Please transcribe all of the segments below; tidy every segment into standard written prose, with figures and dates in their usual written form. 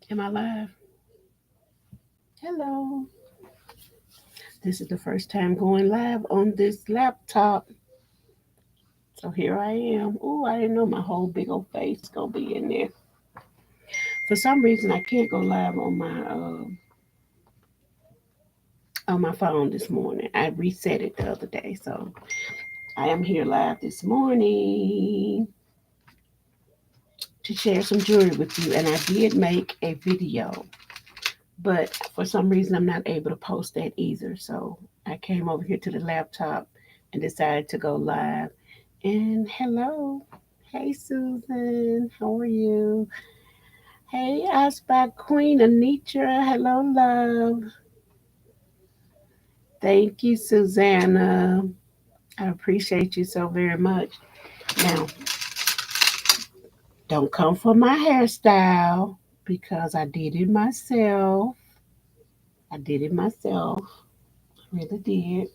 Am I live? Hello. This is the first time going live on this laptop. So here I am. Oh, I didn't know my whole big old face gonna be in there. For some reason, I can't go live on my phone this morning. I reset it the other day, so I am here live this morning to share some jewelry with you. And I did make a video, but for some reason, I'm not able to post that either. So I came over here to the laptop and decided to go live. And hello. Hey, Susan. How are you? Hey, I spy Queen Anitra. Hello, love. Thank you, Susanna. I appreciate you so very much. Now, don't come for my hairstyle because I did it myself. I did it myself. I really did.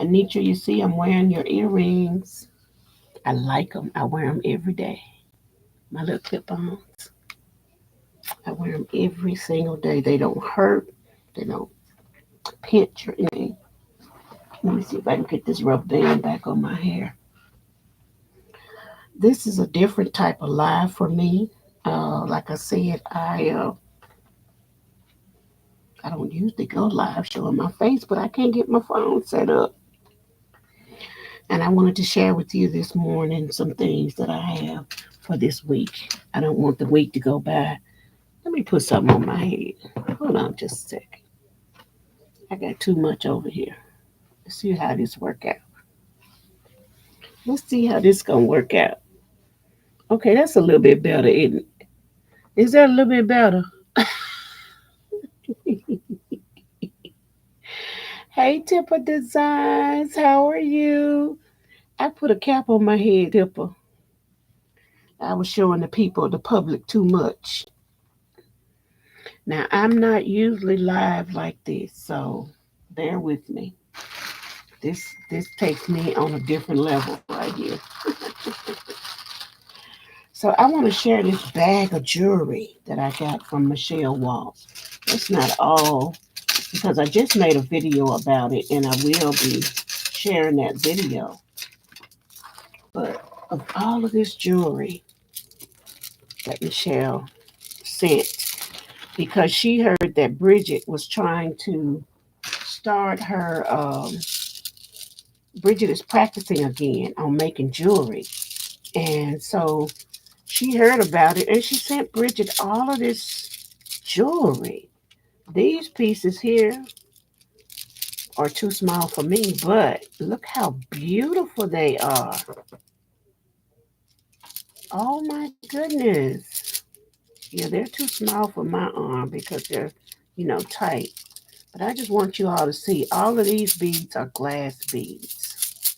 Anitra, you see, I'm wearing your earrings. I like them. I wear them every day. My little clip-ons. I wear them every single day. They don't hurt. They don't pinch or anything. Let me see if I can get this rubber band back on my hair. This is a different type of live for me. Like I said, I don't usually go live showing my face, but I can't get my phone set up. And I wanted to share with you this morning some things that I have for this week. I don't want the week to go by. Let me put something on my head. Hold on just a second. I got too much over here. Let's see how this work out. Let's see how this gonna work out. Okay, that's a little bit better, isn't it? Is that a little bit better? Hey, Tipper Designs, how are you? I put a cap on my head, Tipper. I was showing the people, the public, too much. Now, I'm not usually live like this, so bear with me. This this takes me on a different level right here. So I want to share this bag of jewelry that I got from Michelle Waltz. It's not all because I just made a video about it and I will be sharing that video. But of all of this jewelry that Michelle sent, because she heard that Bridget was trying to start her, Bridget is practicing again on making jewelry. And so she heard about it and she sent Bridget all of this jewelry. These pieces here are too small for me, but look how beautiful they are. Oh my goodness. Yeah, they're too small for my arm because they're, tight. But I just want you all to see all of these beads are glass beads.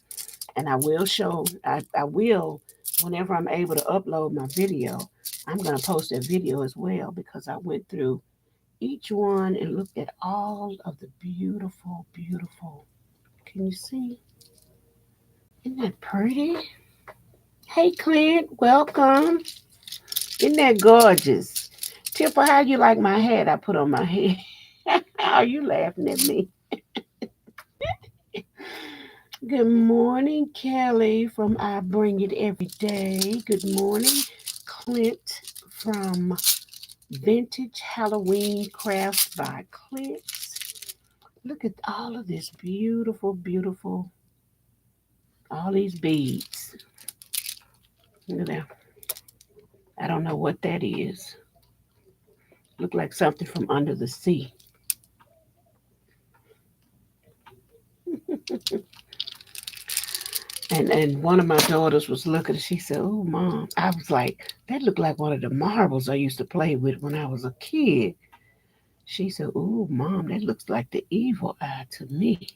And I will, whenever I'm able to upload my video, I'm going to post that video as well because I went through each one and looked at all of the beautiful, beautiful. Can you see? Isn't that pretty? Hey, Clint, welcome. Isn't that gorgeous? Tipper, how you like my hat I put on my head? Are you laughing at me? Good morning, Kelly from I Bring It Every Day. Good morning, Clint from Vintage Halloween Crafts by Clint. Look at all of this beautiful, beautiful, all these beads. Look at that. I don't know what that is. Look like something from under the sea. And one of my daughters was looking, she said, "Oh, Mom." I was like, "That looked like one of the marbles I used to play with when I was a kid." She said, "Oh, Mom, that looks like the evil eye to me."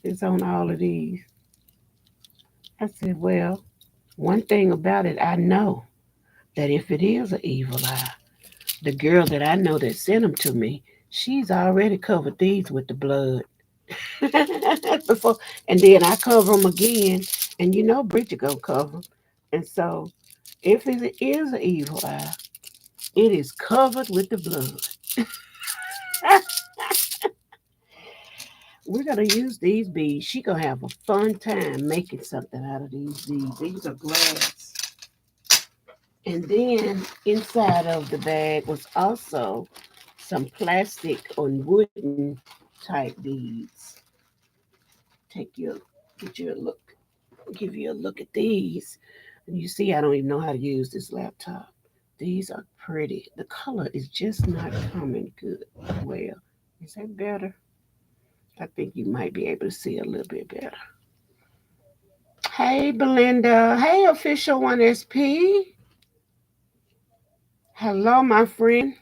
It's on all of these. I said, "Well, one thing about it, I know that if it is an evil eye, the girl that I know that sent them to me, she's already covered these with the blood." Before, and then I cover them again, and Bridget gonna cover 'em. And so, if it is an evil eye, It is covered with the blood. We're gonna use these beads. She gonna have a fun time making something out of these beads. These are glass. And then inside of the bag was also some plastic or wooden type beads. Take your get you a look, give you a look at these. And you see I don't even know how to use this laptop. These are pretty. The color is just not coming good. Well, is that better? I think you might be able to see a little bit better. Hey, Belinda. Hey, official 1SP. Hello, my friend.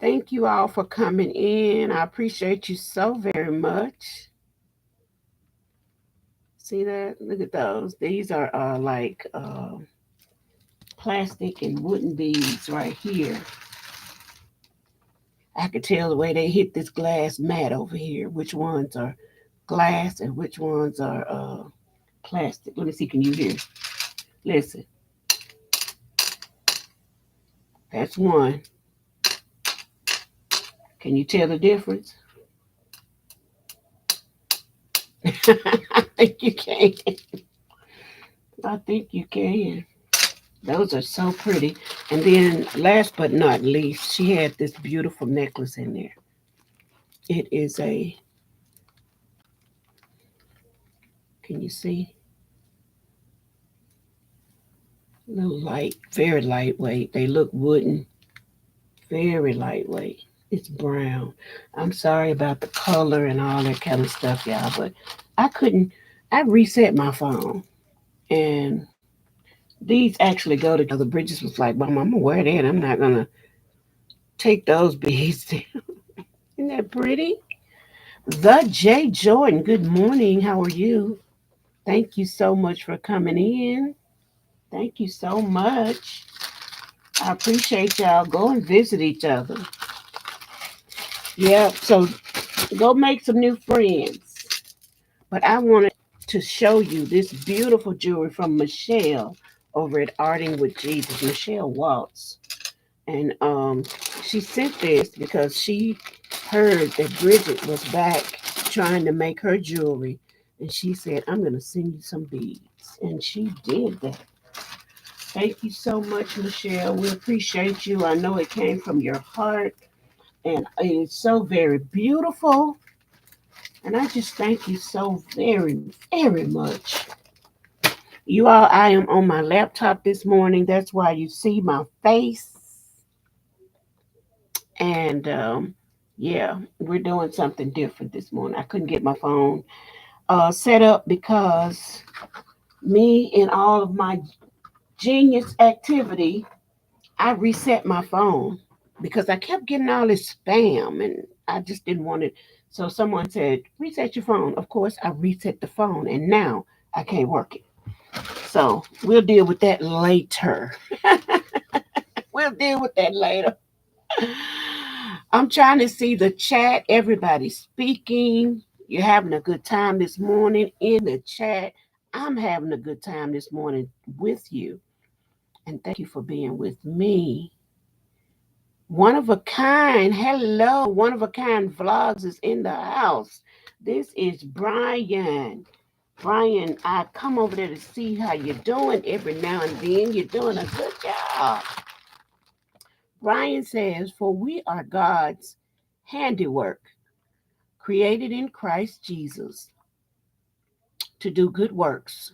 Thank you all for coming in. I appreciate you so very much. See that? Look at those. These are like plastic and wooden beads right here. I could tell the way they hit this glass mat over here, which ones are glass and which ones are plastic. Let me see, can you hear? Listen, that's one. Can you tell the difference? I think you can. I think you can. Those are so pretty. And then, last but not least, she had this beautiful necklace in there. It is a, can you see? Little light, very lightweight. They look wooden, very lightweight. It's brown. I'm sorry about the color and all that kind of stuff, y'all, but I couldn't. I reset my phone, and these actually go together. Bridges was like, "Mom, I'm gonna wear that. I'm not gonna take those beads." Isn't that pretty? The J Jordan. Good morning. How are you? Thank you so much for coming in. Thank you so much. I appreciate y'all. Go and visit each other. Yeah, so go make some new friends. But I wanted to show you this beautiful jewelry from Michelle over at Arting with Jesus, Michelle Waltz. And she sent this because she heard that Bridget was back trying to make her jewelry. And she said, I'm going to send you some beads. And she did that. Thank you so much, Michelle. We appreciate you. I know it came from your heart. And it is so very beautiful. And I just thank you so very, very much. You all, I am on my laptop this morning. That's why you see my face. And yeah, we're doing something different this morning. I couldn't get my phone set up because me and all of my genius activity, I reset my phone because I kept getting all this spam and I just didn't want it. So someone said, reset your phone. Of course, I reset the phone and now I can't work it. So we'll deal with that later. We'll deal with that later. I'm trying to see the chat. Everybody speaking. You're having a good time this morning in the chat. I'm having a good time this morning with you. And thank you for being with me. One of a kind. Hello. One of a kind vlogs is in the house. This is Brian. Brian, I come over there to see how you're doing every now and then. You're doing a good job. Brian says, for we are God's handiwork, created in Christ Jesus to do good works,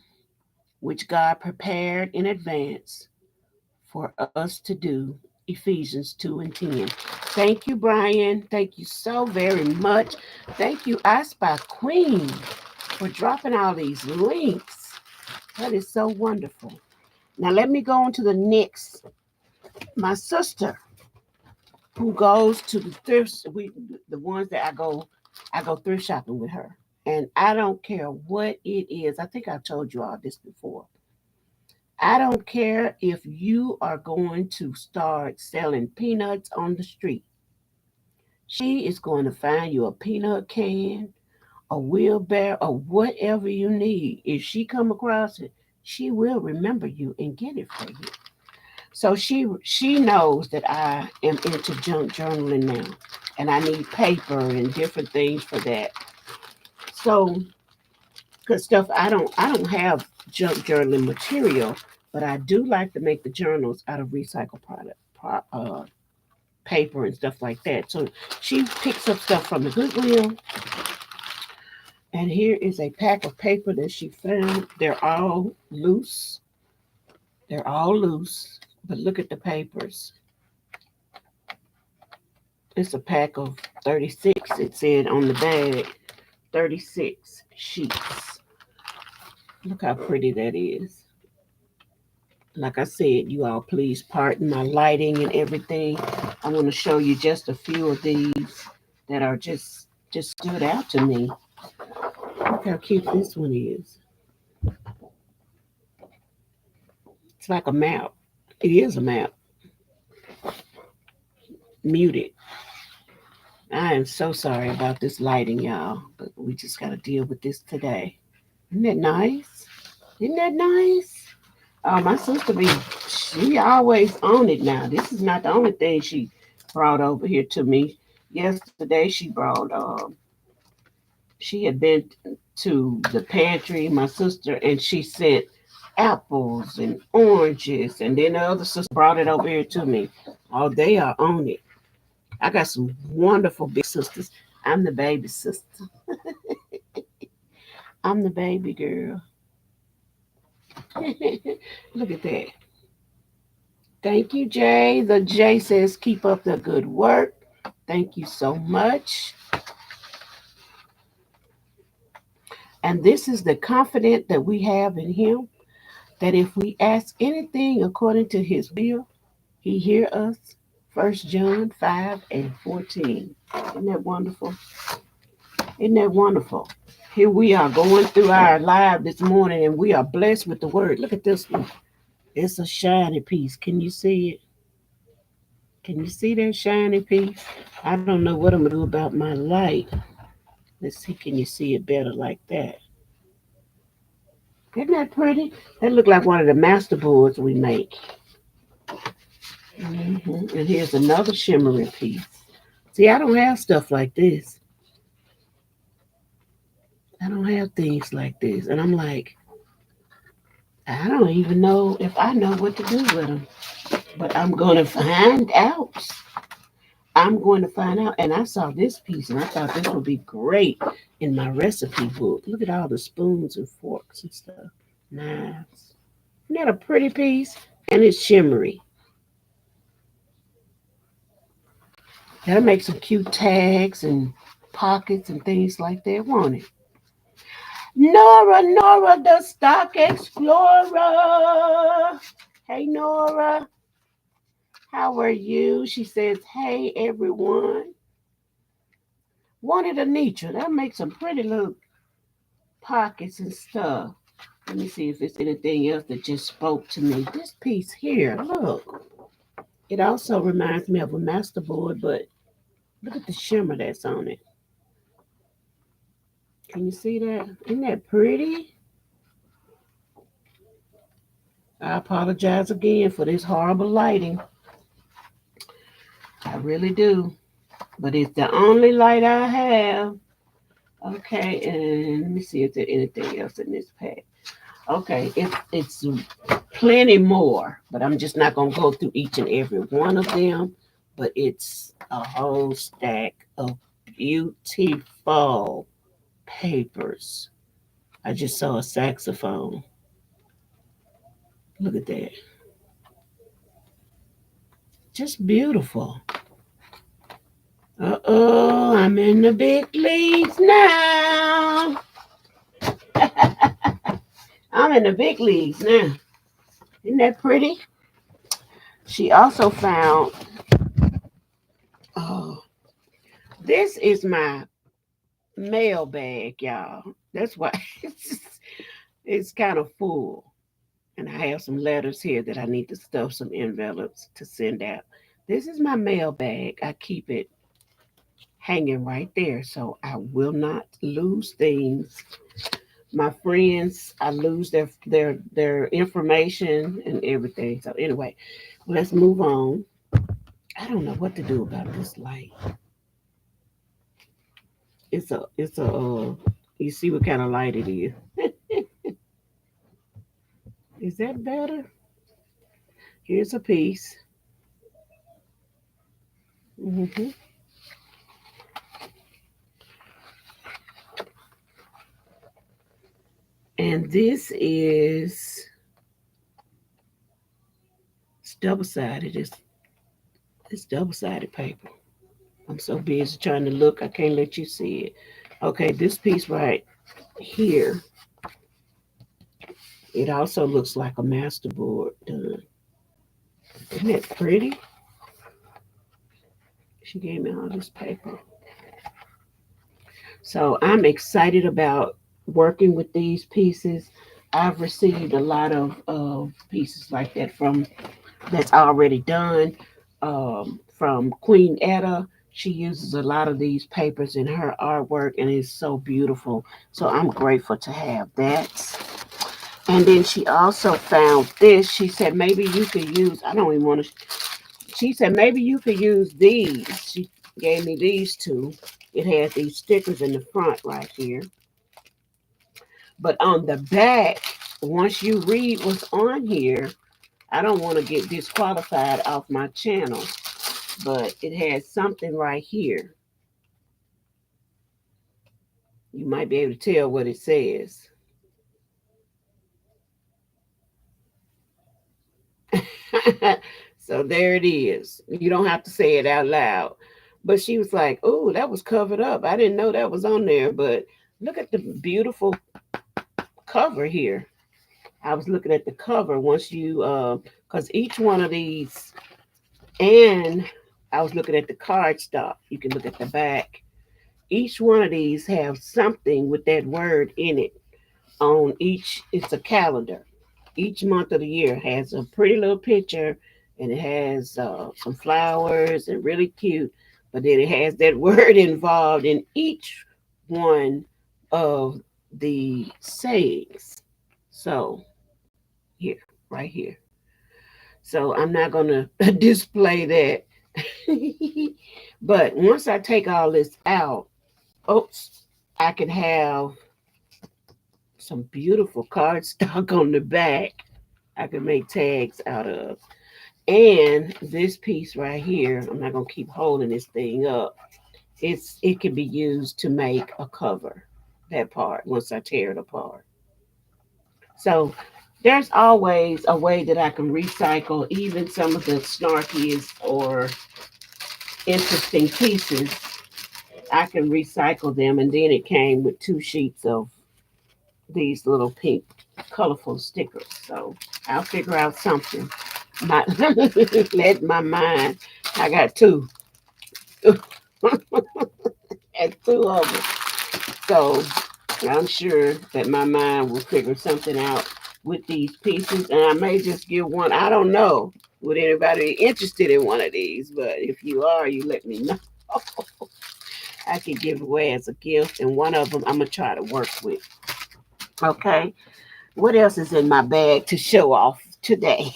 which God prepared in advance for us to do. Ephesians 2 and 10. Thank you, Brian. Thank you so very much. Thank you, I Spy Queen, for dropping all these links. That is so wonderful. Now let me go on to the next. My sister, who goes to the thrift, the ones that I go thrift shopping with her, and I don't care what it is. I think I've told you all this before. I don't care if you are going to start selling peanuts on the street. She is going to find you a peanut can, a wheelbarrow, or whatever you need. If she come across it, she will remember you and get it for you. So she knows that I am into junk journaling now, and I need paper and different things for that. So, cause stuff I don't have junk journaling material, but I do like to make the journals out of recycled paper and stuff like that. So she picks up stuff from the Goodwill, and here is a pack of paper that she found. They're all loose. They're all loose, but look at the papers. It's a pack of 36. It said on the bag 36 sheets. Look how pretty that is. Like I said, you all please pardon my lighting and everything. I want to show you just a few of these that are just stood out to me. Look how cute this one is. It's like a map. It is a map. Muted. I am so sorry about this lighting, y'all, but we just got to deal with this today. Isn't that nice? Isn't that nice? Oh, my sister she always on it now. This is not the only thing she brought over here to me. Yesterday she had been to the pantry, my sister, and she sent apples and oranges, and then the other sister brought it over here to me. Oh, they are on it. I got some wonderful big sisters. I'm the baby sister. I'm the baby girl. Look at that. Thank you, Jay. The Jay says, keep up the good work. Thank you so much. And this is the confidence that we have in Him, that if we ask anything according to His will, He hear us. 1 John 5 and 14. Isn't that wonderful? Isn't that wonderful? Here we are going through our live this morning, and we are blessed with the word. Look at this one. It's a shiny piece. Can you see it? Can you see that shiny piece? I don't know what I'm going to do about my light. Let's see, can you see it better like that? Isn't that pretty? That look like one of the master boards we make. And here's another shimmering piece. See, I don't have stuff like this. I don't have things like this. And I'm like, I don't even know if I know what to do with them. But I'm going to find out. I'm going to find out. And I saw this piece and I thought this would be great in my recipe book. Look at all the spoons and forks and stuff. Knives. Isn't that a pretty piece? And it's shimmery. That'll make some cute tags and pockets and things like that, won't it? Nora, the Stock Explorer. Hey, Nora. How are you? She says, hey, everyone. Wanted a nature. That makes some pretty little pockets and stuff. Let me see if there's anything else that just spoke to me. This piece here, look. It also reminds me of a masterboard, but look at the shimmer that's on it. Can you see that? Isn't that pretty? I apologize again for this horrible lighting. I really do. But it's the only light I have. Okay, and let me see if there's anything else in this pack. Okay, it's plenty more, but I'm just not gonna go through each and every one of them. But it's a whole stack of beautiful papers. I just saw a saxophone. Look at that. Just beautiful. Uh-oh, I'm in the big leagues now. I'm in the big leagues now. Isn't that pretty? She also found, oh, this is my mail bag, y'all. That's why it's kind of full. And I have some letters here that I need to stuff some envelopes to send out. This is my mail bag. I keep it hanging right there so I will not lose things. My friends, I lose their information and everything. So anyway, let's move on. I don't know what to do about this light. It's a you see what kind of light it is. Is that better? Here's a piece. Hmm. And this is it's double sided. It's double sided paper. I'm so busy trying to look, I can't let you see it. Okay, this piece right here, it also looks like a masterboard done. Isn't it pretty? She gave me all this paper. So I'm excited about working with these pieces. I've received a lot of pieces like that from that's already done from Queen Etta. She uses a lot of these papers in her artwork and it's so beautiful. So I'm grateful to have that. And then she also found this. She said maybe you could use, I don't even want to, she said maybe you could use these. She gave me these two. It has these stickers in the front right here. But on the back, once you read what's on here, I don't want to get disqualified off my channel, but it has something right here. You might be able to tell what it says. So there it is. You don't have to say it out loud. But she was like, "Oh, that was covered up. I didn't know that was on there." But look at the beautiful cover here. I was looking at the cover once you, because each one of these, and I was looking at the cardstock. You can look at the back. Each one of these have something with that word in it. On each, it's a calendar. Each month of the year has a pretty little picture, and it has some flowers and really cute. But then it has that word involved in each one of the sayings. So here, right here. So I'm not gonna display that. But once I take all this out, oops, I can have some beautiful cardstock on the back. I can make tags out of. And this piece right here, I'm not gonna keep holding this thing up. It can be used to make a cover. That part once I tear it apart. So there's always a way that I can recycle even some of the snarkiest or interesting pieces. I can recycle them, and then it came with two sheets of these little pink colorful stickers. So I'll figure out something. My, let my mind. I got two. And two of them. So I'm sure that my mind will figure something out with these pieces, and I may just give one. I don't know. Would anybody be interested in one of these? But if you are, you let me know. I can give away as a gift, and one of them I'm gonna try to work with. Okay. What else is in my bag to show off today?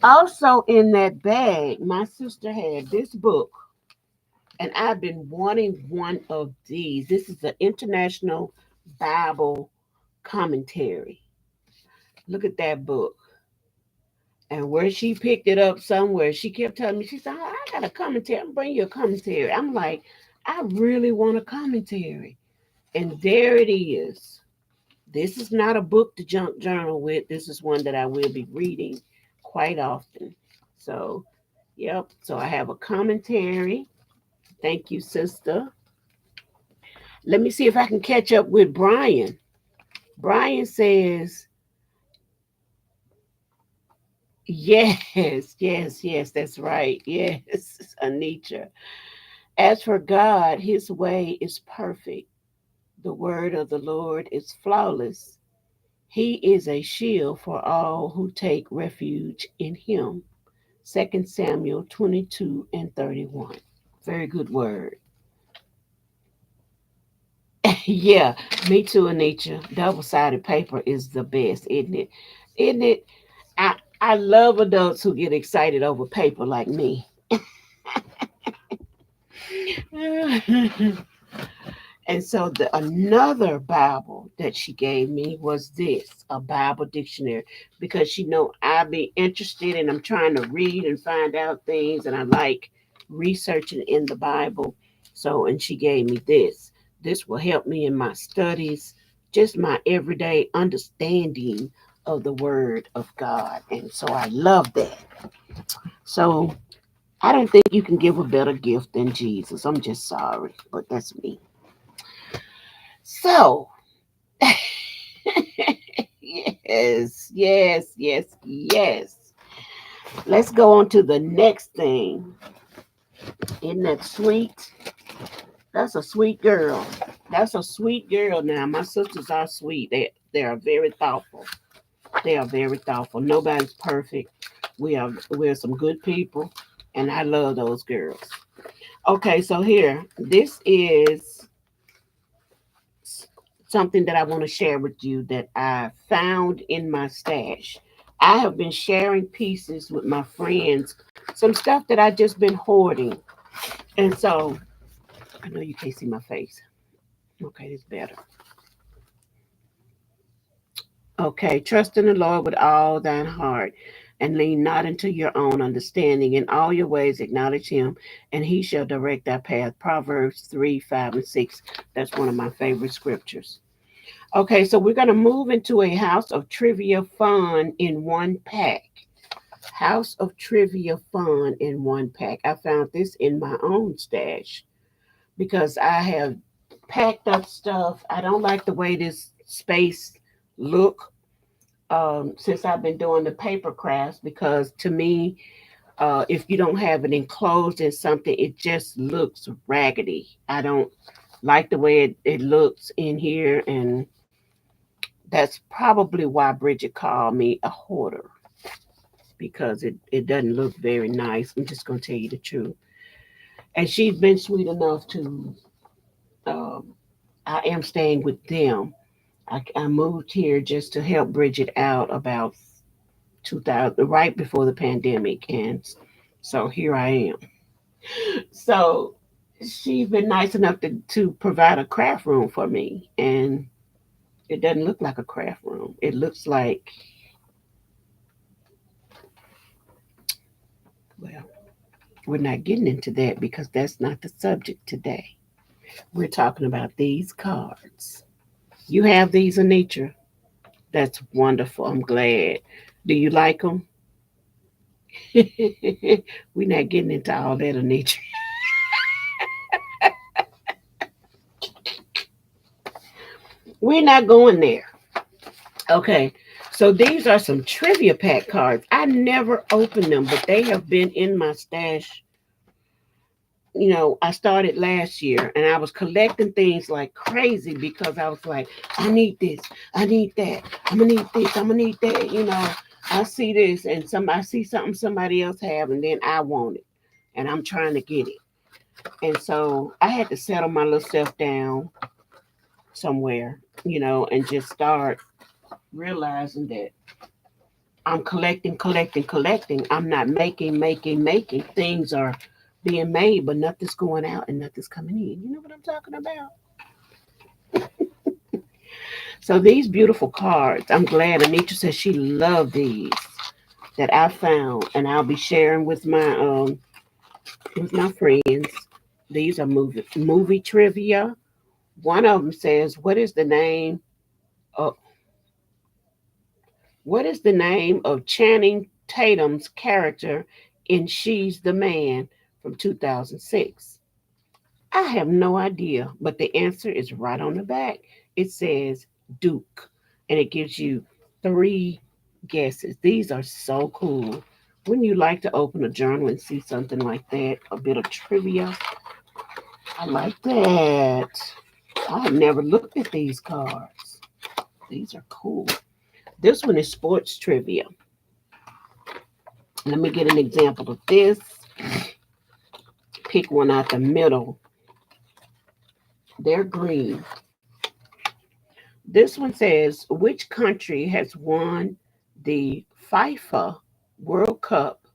Also, in that bag, my sister had this book, and I've been wanting one of these. This is the International Bible Commentary. Look at that book. And where she picked it up somewhere, she kept telling me, she said, "Oh, I got a commentary. I'm bring you a commentary." I'm like, I really want a commentary. And there it is. This is not a book to junk journal with. This is one that I will be reading quite often. So, yep. So I have a commentary. Thank you, sister. Let me see if I can catch up with Brian. Brian says, yes, yes, yes, that's right. Yes, Anitra. As for God, his way is perfect. The word of the Lord is flawless. He is a shield for all who take refuge in him. 2 Samuel 22 and 31. Very good word. Yeah, me too, Anitra. Double-sided paper is the best, isn't it? Isn't it? I love adults who get excited over paper like me. And so another Bible that she gave me was this, a Bible dictionary, because she know I be interested and I'm trying to read and find out things and I like researching in the Bible. So and she gave me this. This will help me in my studies, just my everyday understanding of the word of God. And so I love that. So I don't think you can give a better gift than Jesus. I'm just sorry, but that's me. So yes, yes, yes, yes. Let's go on to the next thing. Isn't that sweet? That's a sweet girl. That's a sweet girl now. My sisters are sweet. They are very thoughtful. They are very thoughtful. Nobody's perfect. We're some good people, and I love those girls. Okay, so here, this is something that I want to share with you that I found in my stash. I have been sharing pieces with my friends, some stuff that I just been hoarding. And so I know you can't see my face. Okay, it's better. Okay, trust in the Lord with all thine heart and lean not into your own understanding. In all your ways acknowledge him, and he shall direct thy path. Proverbs 3, 5, and 6. That's one of my favorite scriptures. Okay, so we're going to move into a house of trivia fun in one pack. House of trivia fun in one pack. I found this in my own stash because I have packed up stuff. I don't like the way this space look since I've been doing the paper crafts because to me, if you don't have it enclosed in something, it just looks raggedy. I don't like the way it looks in here, and that's probably why Bridget called me a hoarder because it doesn't look very nice. I'm just going to tell you the truth. And she's been sweet enough to, um, I am staying with them. I moved here just to help Bridget out about 2000, right before the pandemic. And so here I am. So she's been nice enough to provide a craft room for me. And it doesn't look like a craft room. It looks like, well, we're not getting into that because that's not the subject today. We're talking about these cards. You have these, Anitra? That's wonderful. I'm glad. Do you like them? We're not getting into all that, Anitra. We're not going there. Okay. So these are some trivia pack cards. I never opened them, but they have been in my stash. I started last year and I was collecting things like crazy because I was like, I need this, I need that, I'm gonna need this, I'm gonna need that. I see this and I see something somebody else have and then I want it and I'm trying to get it. And so I had to settle my little self down somewhere, and just start realizing that I'm collecting, collecting, collecting. I'm not making, making, making. Things are being made, but nothing's going out and nothing's coming in. You know what I'm talking about? So these beautiful cards, I'm glad Anitra said she loved these that I found, and I'll be sharing with my friends. These are movie trivia. One of them says, Of what is the name of Channing Tatum's character in She's the Man from 2006? I have no idea, but the answer is right on the back. It says Duke, and it gives you three guesses. These are so cool. Wouldn't you like to open a journal and see something like that? A bit of trivia. I like that. I have never looked at these cards. These are cool. This one is sports trivia. Let me get an example of this. Pick one out the middle. They're green. This one says, which country has won the FIFA World Cup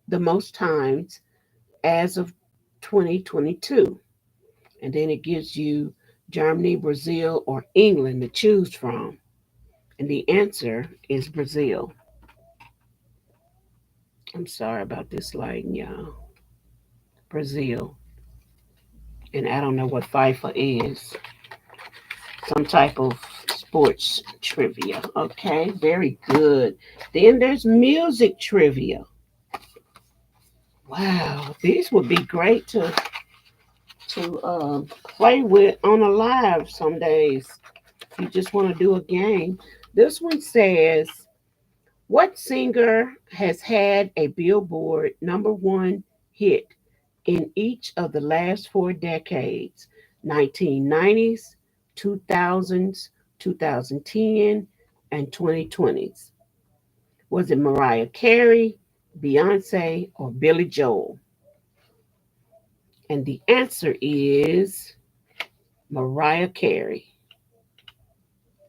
the most times as of 2022? And then it gives you Germany, Brazil, or England to choose from. And the answer is Brazil. I'm sorry about this lighting, y'all. Brazil. And I don't know what FIFA is. Some type of sports trivia. Okay, very good. Then there's music trivia. Wow, these would be great to play with on a live some days. If you just want to do a game. This one says, what singer has had a Billboard #1 hit in each of the last 4 decades? 1990s, 2000s, 2010, and 2020s. Was it Mariah Carey, Beyonce, or Billy Joel? And the answer is Mariah Carey.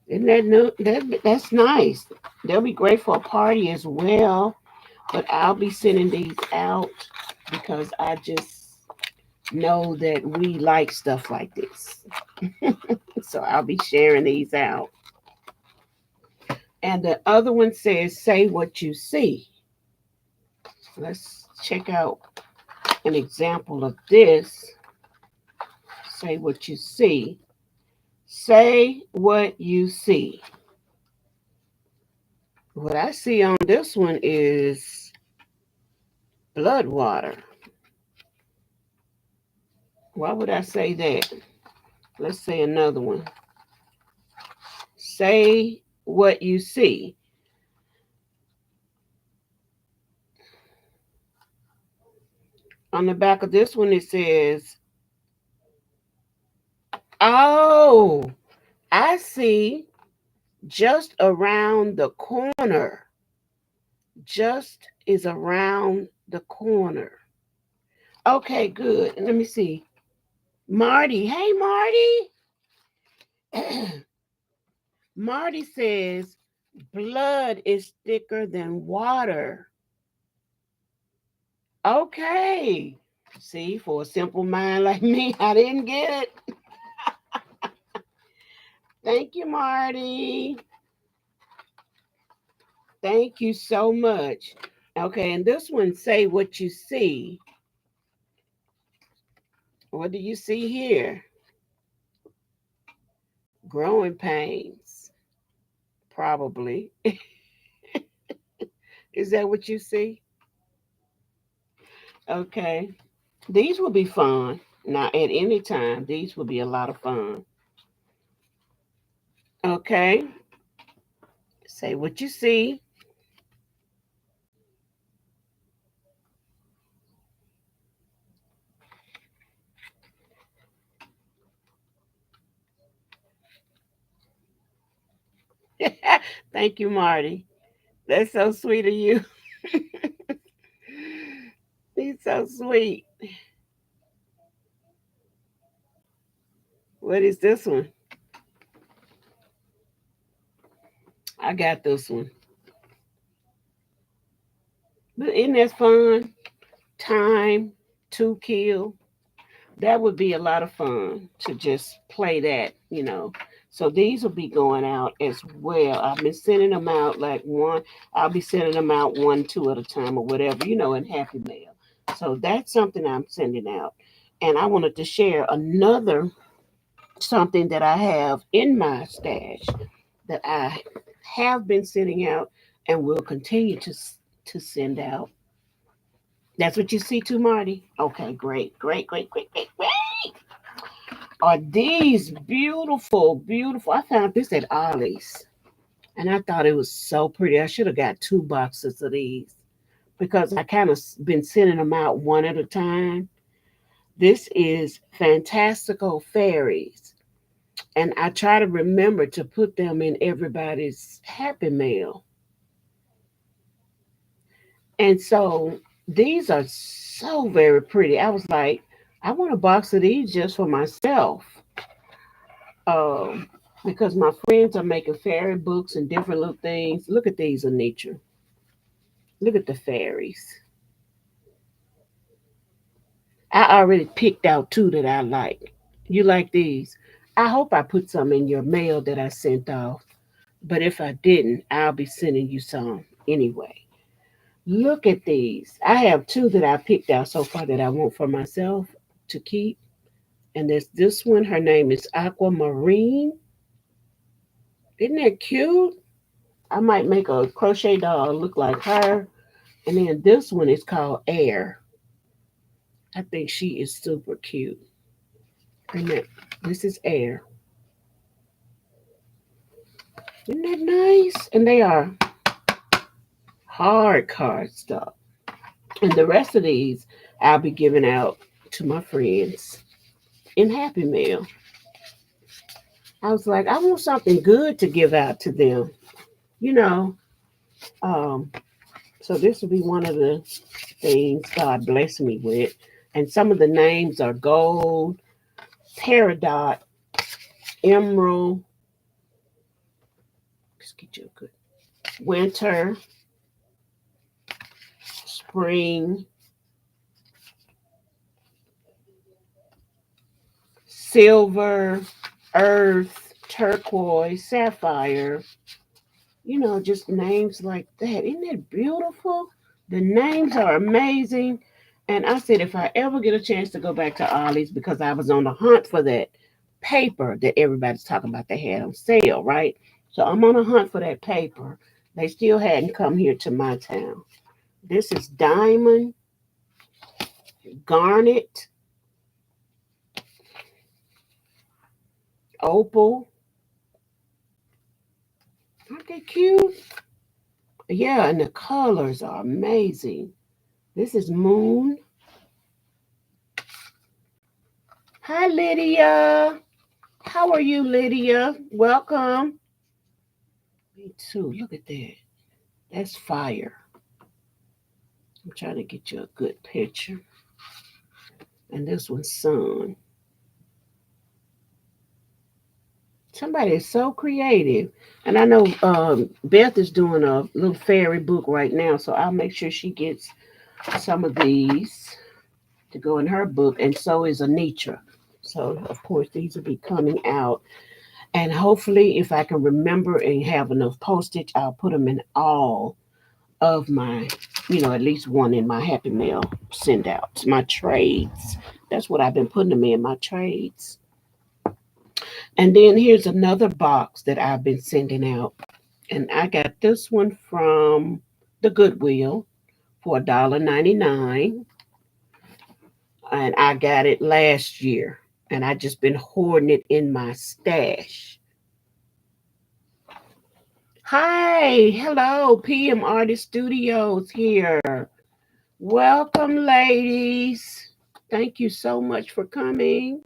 Isn't that new? That's nice. They'll be great for a party as well. But I'll be sending these out because I just know that we like stuff like this. So I'll be sharing these out. And the other one says, say what you see. Let's check out an example of this. Say what you see. Say what you see. What I see on this one is blood water. Why would I say that? Let's say another one. Say what you see. On the back of this one, it says, oh, I see just around the corner. Just is around the corner. Okay, good. Let me see. Marty. Hey, Marty. Marty says, blood is thicker than water. Okay. See, for a simple mind like me, I didn't get it. Thank you, Marty. Thank you so much. Okay, and this one, say what you see. What do you see here? Growing pains, probably. Is that what you see? Okay. These will be fun. Now, at any time, these will be a lot of fun. Okay. Say what you see. Thank you, Marty. That's so sweet of you. He's so sweet. What is this one? I got this one. But isn't that fun? Time to kill. That would be a lot of fun to just play that. So these will be going out as well. I've been sending them out like one. I'll be sending them out one, two at a time or whatever, in Happy Mail. So that's something I'm sending out. And I wanted to share another something that I have in my stash that I have been sending out and will continue to send out. That's what you see too, Marty? Okay, great, great, great, great, great, great. Are these beautiful, beautiful? I found this at Ollie's and I thought it was so pretty. I should have got 2 boxes of these because I kind of been sending them out one at a time. This is Fantastical Fairies. And I try to remember to put them in everybody's Happy Mail. And so these are so very pretty. I was like, I want a box of these just for myself. Um, because my friends are making fairy books and different little things. Look at these, Anitra. Look at the fairies. I already picked out two that I like. You like these? I hope I put some in your mail that I sent off. But if I didn't, I'll be sending you some anyway. Look at these. I have two that I picked out so far that I want for myself to keep. And there's this one. Her name is Aquamarine. Isn't that cute? I might make a crochet doll look like her. And then this one is called Air. I think she is super cute. And that, this is Air. Isn't that nice? And they are hard card stuff. And the rest of these I'll be giving out to my friends in Happy Meal. I was like, I want something good to give out to them, you know. Um, so this will be one of the things God bless me with. And some of the names are gold, peridot, emerald. Let's get you a good winter, spring, silver, earth, turquoise, sapphire, just names like that. Isn't that beautiful? The names are amazing. And I said, if I ever get a chance to go back to Ollie's, because I was on the hunt for that paper that everybody's talking about they had on sale, right? So I'm on a hunt for that paper. They still hadn't come here to my town. This is diamond, garnet, opal. Aren't they cute? Yeah, and the colors are amazing. This is moon. Hi, Lydia. How are you, Lydia? Welcome. Me too. Look at that. That's fire. I'm trying to get you a good picture. And this one's sun. Somebody is so creative. And I know Beth is doing a little fairy book right now, so I'll make sure she gets some of these to go in her book, and so is Anitra. So, of course, these will be coming out. And hopefully, if I can remember and have enough postage, I'll put them in all of my, at least one in my Happy Mail send outs, my trades. That's what I've been putting them in, my trades. And then here's another box that I've been sending out. And I got this one from the Goodwill for $1.99. And I got it last year. And I just been hoarding it in my stash. Hi, hello, PM Artist Studios here. Welcome, ladies. Thank you so much for coming.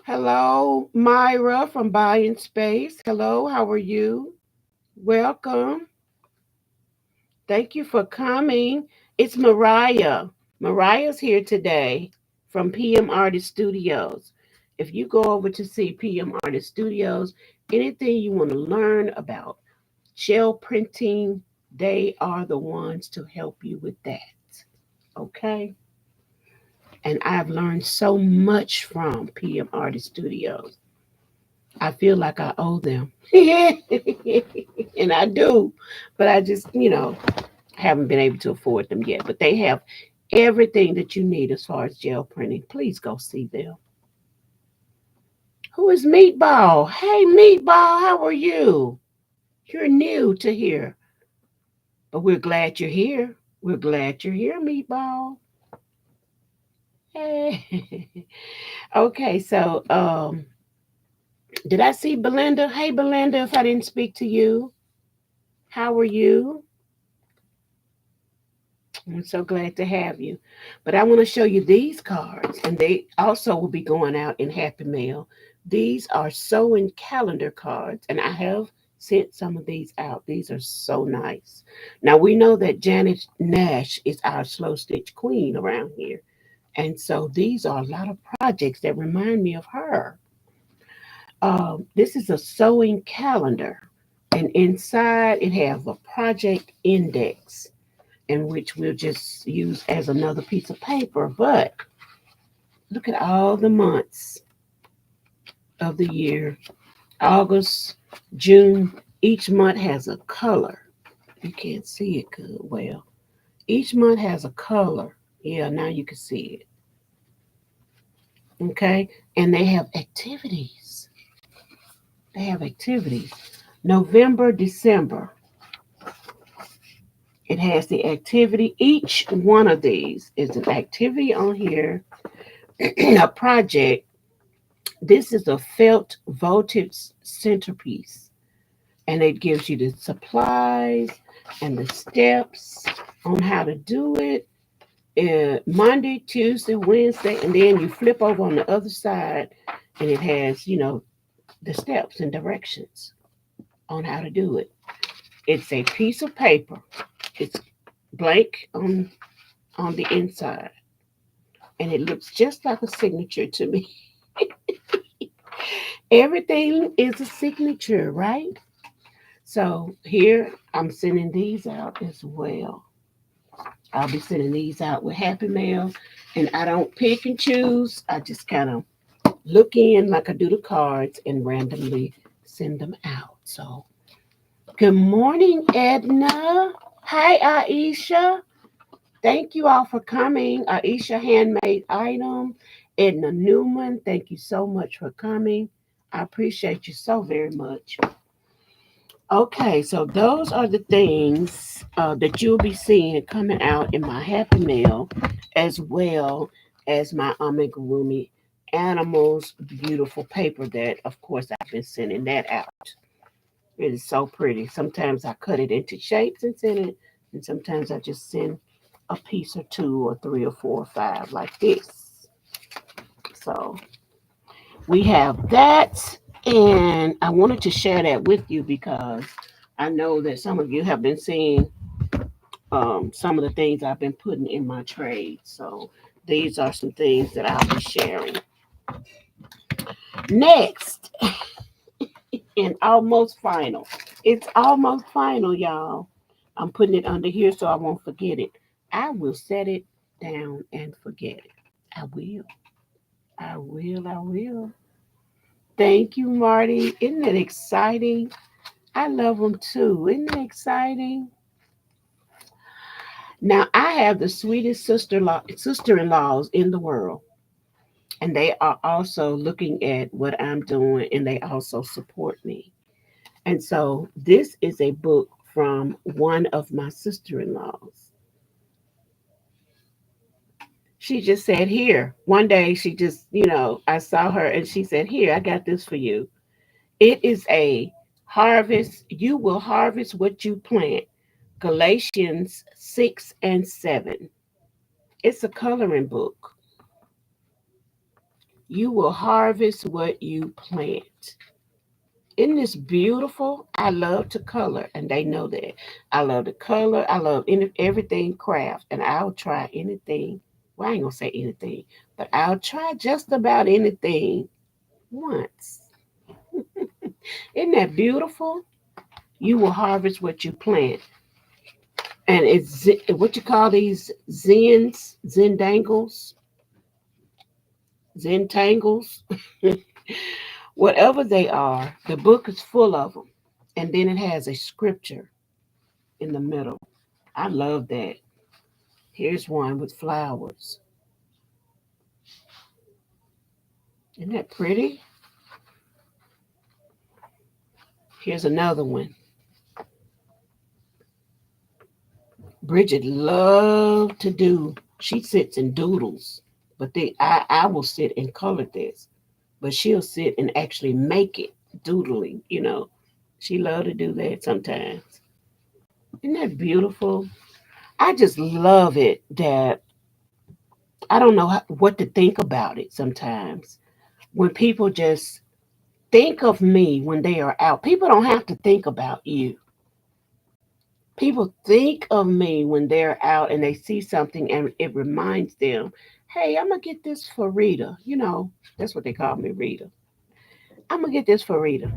Hello, Myra from Buying Space. Hello, how are you? Welcome. Thank you for coming. It's Mariah. Mariah's here today from PM Artist Studios. If you go over to see PM Artist Studios, anything you want to learn about gel printing, they are the ones to help you with that. Okay? And I've learned so much from PM Artist Studios. I feel like I owe them. And I do. But I just, haven't been able to afford them yet. But they have everything that you need as far as gel printing. Please go see them. Who is Meatball? Hey, Meatball, how are you? You're new to here, but we're glad you're here. We're glad you're here, Meatball. Hey. Okay, so did I see Belinda? Hey, Belinda, if I didn't speak to you, how are you? I'm so glad to have you. But I want to show you these cards, and they also will be going out in Happy Mail. These are sewing calendar cards, and I have sent some of these out. These are so nice. Now, we know that Janet Nash is our slow stitch queen around here. And so these are a lot of projects that remind me of her. This is a sewing calendar, and inside it has a project index, in which we'll just use as another piece of paper. But look at all the months of the year: August, June. Each month has a color. You can't see it good. Well, each month has a color. Yeah, now you can see it. Okay, and they have activities. They have activities. November, December. It has the activity. Each one of these is an activity on here, a project. This is a felt voltage centerpiece, and it gives you the supplies and the steps on how to do it. Monday, Tuesday, Wednesday, and then you flip over on the other side, and it has, the steps and directions on how to do it. It's a piece of paper. It's blank on the inside, and it looks just like a signature to me. Everything is a signature, right? So here I'm sending these out as well. I'll be sending these out with Happy Mail, and I don't pick and choose. I just kind of look in like I do the cards and randomly send them out. So, good morning, Edna. Hi, Aisha. Thank you all for coming. Aisha, handmade item. Edna Newman, thank you so much for coming. I appreciate you so very much. Okay, so those are the things that you'll be seeing coming out in my Happy Mail, as well as my amigurumi animals beautiful paper that, of course, I've been sending that out. It is so pretty. Sometimes I cut it into shapes and send it, and sometimes I just send a piece or two or three or four or five like this. So we have that, and I wanted to share that with you because I know that some of you have been seeing some of the things I've been putting in my trade. So these are some things that I'll be sharing. Next, and almost final. It's almost final, y'all. I'm putting it under here so I won't forget it. I will set it down and forget it. I will. I will. I will. Thank you, Marty. Isn't that exciting? I love them too. Isn't that exciting? Now I have the sweetest sister-in-laws in the world, and they are also looking at what I'm doing, and they also support me. And so this is a book from one of my sister-in-laws. She just said, "Here." One day she just, I saw her and she said, "Here, I got this for you." It is a harvest. You will harvest what you plant. Galatians 6 and 7. It's a coloring book. You will harvest what you plant. Isn't this beautiful? I love to color, and they know that. I love to color. I love everything craft, and I'll try anything. Well, I ain't gonna say anything, but I'll try just about anything once. Isn't that beautiful? You will harvest what you plant. And it's what you call these zendangles, zentangles, whatever they are. The book is full of them, and then it has a scripture in the middle. I love that. Here's one with flowers. Isn't that pretty? Here's another one. Bridget loved to do. She sits and doodles, but I will sit and color this, but she'll sit and actually make it doodling. She loved to do that sometimes. Isn't that beautiful? I just love it that I don't know what to think about it sometimes. When people just think of me when they are out, people don't have to think about you. People think of me when they're out and they see something and it reminds them, hey, I'm going to get this for Rita. That's what they call me, Rita. I'm gonna get this for Rita.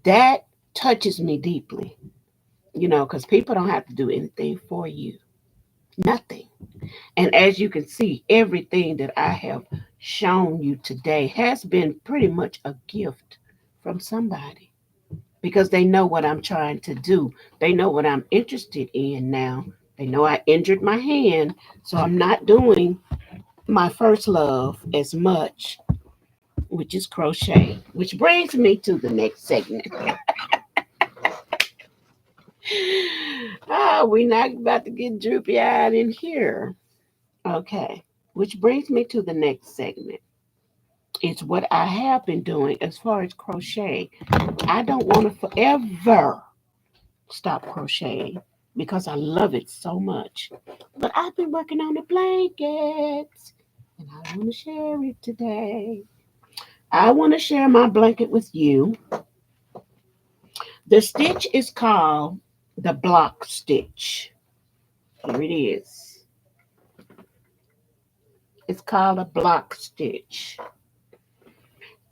That touches me deeply, because people don't have to do anything for you. Nothing. And as you can see, everything that I have shown you today has been pretty much a gift from somebody because they know what I'm trying to do. They know what I'm interested in now. They know I injured my hand, so I'm not doing my first love as much, which is crochet, which brings me to the next segment. We're not about to get droopy eyed in here. Okay, which brings me to the next segment. It's what I have been doing as far as crochet. I don't want to forever stop crocheting because I love it so much. But I've been working on the blankets and I want to share it today. I want to share my blanket with you. The stitch is called the block stitch. Here it is. It's called a block stitch.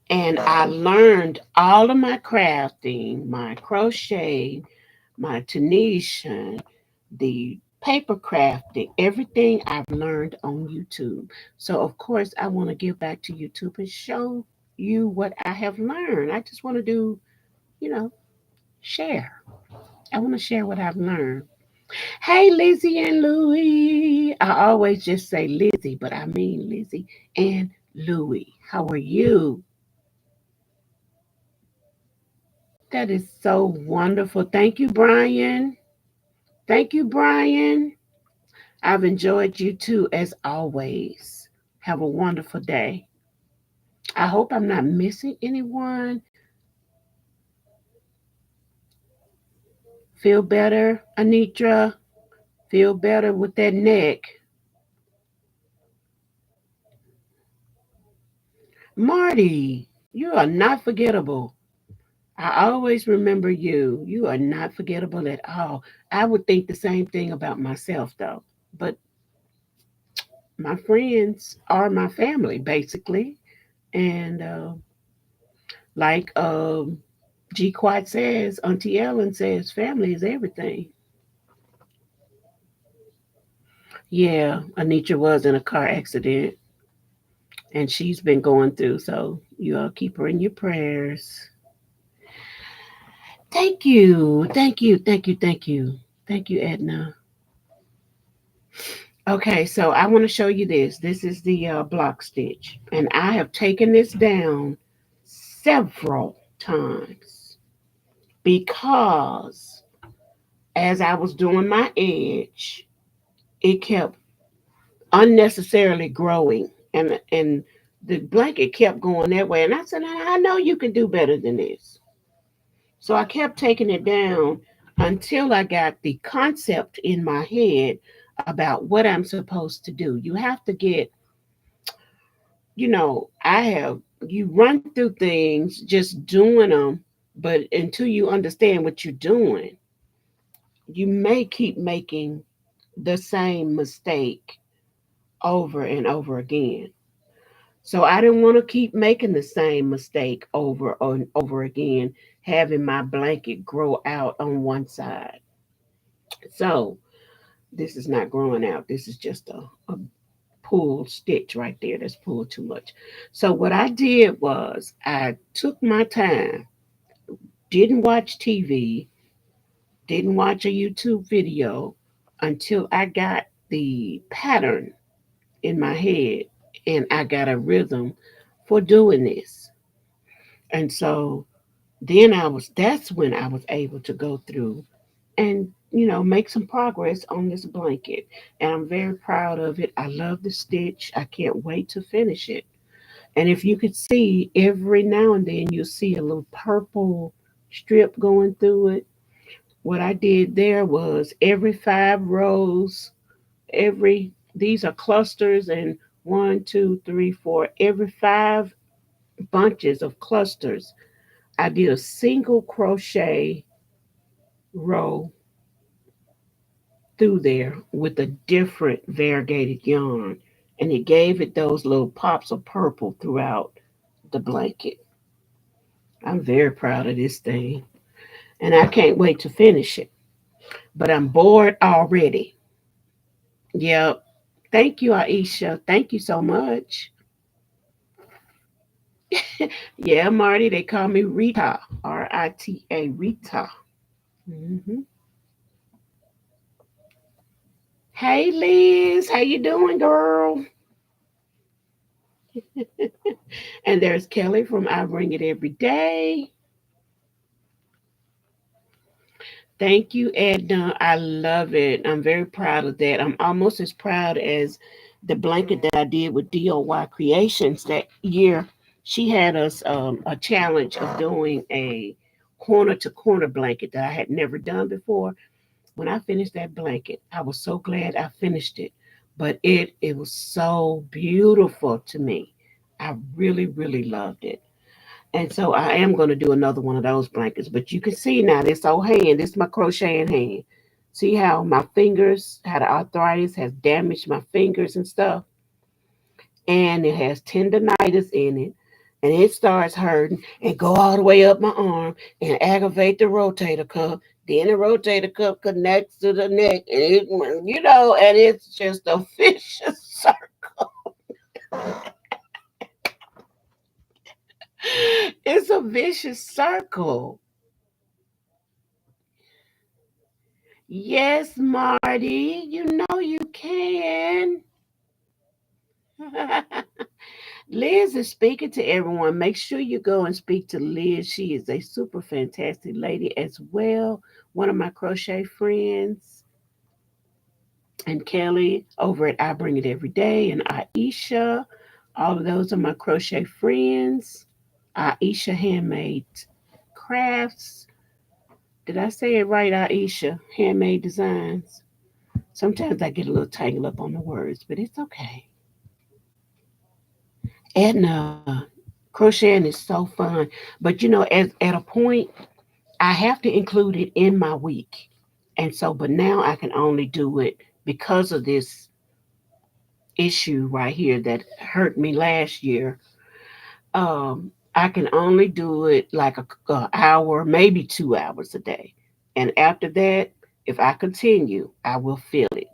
And I learned all of my crafting, my crochet, my Tunisian, the paper crafting, everything I've learned on YouTube. So, of course, I want to give back to YouTube and show you what I have learned. I just want to do, you know, share. I want to share what I've learned. Hey, Lizzie and Louie. I always just say Lizzie, but I mean Lizzie and Louie. How are you? That is so wonderful. Thank you, Brian. Thank you, Brian. I've enjoyed you too, as always. Have a wonderful day. I hope I'm not missing anyone. Feel better, Anitra. Feel better with that neck. Marty, you are not forgettable. I always remember you. You are not forgettable at all. I would think the same thing about myself, though. But my friends are my family, basically. And like G. Quad says, Auntie Ellen says, family is everything. Yeah, Anitra was in a car accident and she's been going through, so you all keep her in your prayers. Thank you. Thank you. Thank you. Thank you. Thank you, Edna. Okay, so I want to show you this. This is the block stitch, and I have taken this down several times because as I was doing my edge, it kept unnecessarily growing, and the blanket kept going that way. And I said, I know you can do better than this. So I kept taking it down until I got the concept in my head about what I'm supposed to do. You have to get, you run through things just doing them, but until you understand what you're doing, you may keep making the same mistake over and over again. So I didn't want to keep making the same mistake over and over again, having my blanket grow out on one side. So this is not growing out. This is just a pulled stitch right there. That's pulled too much. So what I did was I took my time, didn't watch TV, didn't watch a YouTube video until I got the pattern in my head and I got a rhythm for doing this. And so that's when I was able to go through and, make some progress on this blanket. And I'm very proud of it. I love the stitch. I can't wait to finish it. And if you could see, every now and then you'll see a little purple strip going through it. What I did there was every 5 rows, these are clusters, and one, two, three, four, every 5 bunches of clusters, I did a single crochet row through there with a different variegated yarn. And it gave it those little pops of purple throughout the blanket. I'm very proud of this thing. And I can't wait to finish it. But I'm bored already. Yep. Thank you, Aisha. Thank you so much. Yeah, Marty, they call me Rita. Rita. Rita. Hmm. Hey, Liz. How you doing, girl? And there's Kelly from I Bring It Every Day. Thank you, Edna. I love it. I'm very proud of that. I'm almost as proud as the blanket that I did with DOY Creations that year. She had us a challenge of doing a corner to corner blanket that I had never done before. When I finished that blanket, I was so glad I finished it. But it was so beautiful to me. I really, really loved it. And so I am going to do another one of those blankets. But you can see now this old hand, this is my crocheting hand. See how my fingers, how the arthritis has damaged my fingers and stuff. And it has tendonitis in it. And it starts hurting and go all the way up my arm and aggravate the rotator cuff. Then the rotator cuff connects to the neck. And and it's just a vicious circle. It's a vicious circle. Yes, Marty, you know you can. Liz is speaking to everyone. Make sure you go and speak to Liz. She is a super fantastic lady as well. One of my crochet friends. And Kelly over at I Bring It Every Day. And Aisha. All of those are my crochet friends. Aisha Handmade Crafts. Did I say it right, Aisha? Handmade Designs. Sometimes I get a little tangled up on the words, but it's okay. Edna, crocheting is so fun. But as at a point, I have to include it in my week. And so, but now I can only do it because of this issue right here that hurt me last year. I can only do it like a hour, maybe 2 hours a day. And after that, if I continue, I will feel it.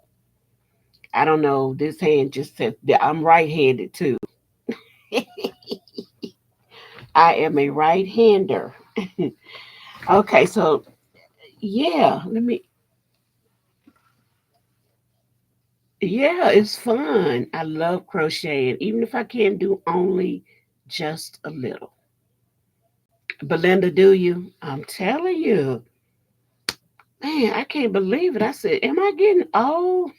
I don't know. This hand just says that I'm right handed too. I am a right hander. Okay, so yeah, yeah, it's fun. I love crocheting, even if I can do only just a little. Belinda, do you? I'm telling you, man, I can't believe it. I said, am I getting old?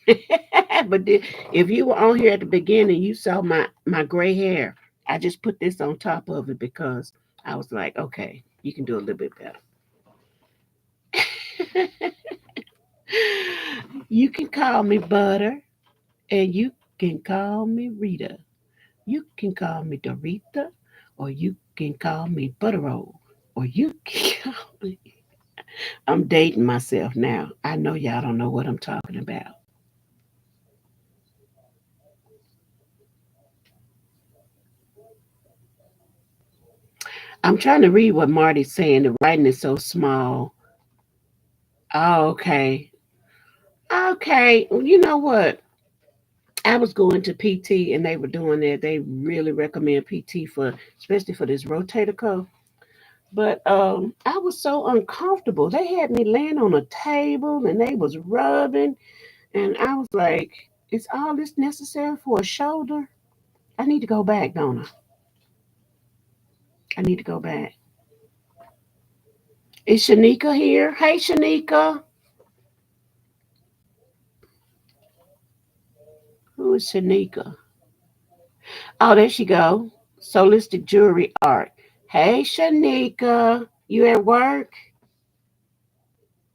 But if you were on here at the beginning, you saw my gray hair. I just put this on top of it because I was like, okay, you can do a little bit better. You can call me Butter, and you can call me Rita. You can call me Dorita, or you can call me Butterroll, or you can call me. I'm dating myself now. I know y'all don't know what I'm talking about. I'm trying to read what Marty's saying. The writing is so small. Oh, okay. Okay. Well, you know what? I was going to PT and they were doing that. They really recommend PT for, especially for this rotator cuff. But I was so uncomfortable. They had me laying on a table and they was rubbing, and I was like, "Is all this necessary for a shoulder? I need to go back, don't I? I need to go back." Is Shanika here? Hey, Shanika. Who is Shanika? Oh, there she go. Solistic Jewelry Art. Hey, Shanika. You at work?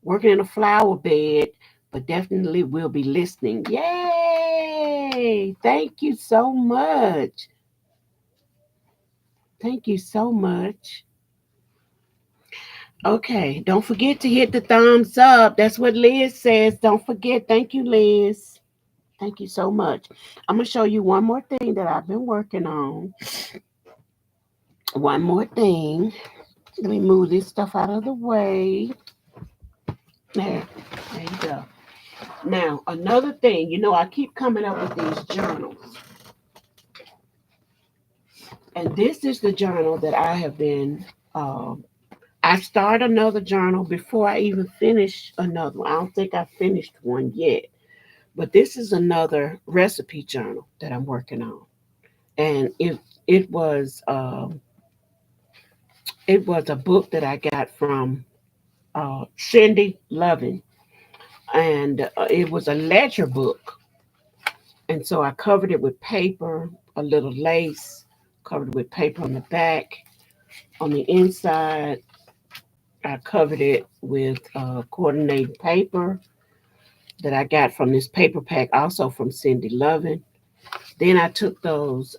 Working in a flower bed, but definitely will be listening. Yay! Thank you so much. Thank you so much. Okay, don't forget to hit the thumbs up. That's what Liz says. Don't forget. Thank you, Liz. Thank you so much. I'm going to show you one more thing that I've been working on. One more thing. Let me move this stuff out of the way. There you go. Now, another thing, I keep coming up with these journals. And this is the journal that I have been, I start another journal before I even finish another one. I don't think I finished one yet. But this is another recipe journal that I'm working on. And it it was a book that I got from Cindy Loving. And it was a ledger book. And so I covered it with paper, a little lace, covered it with paper on the back. On the inside, I covered it with coordinating paper that I got from this paper pack, also from Cindy Lovin. Then I took those,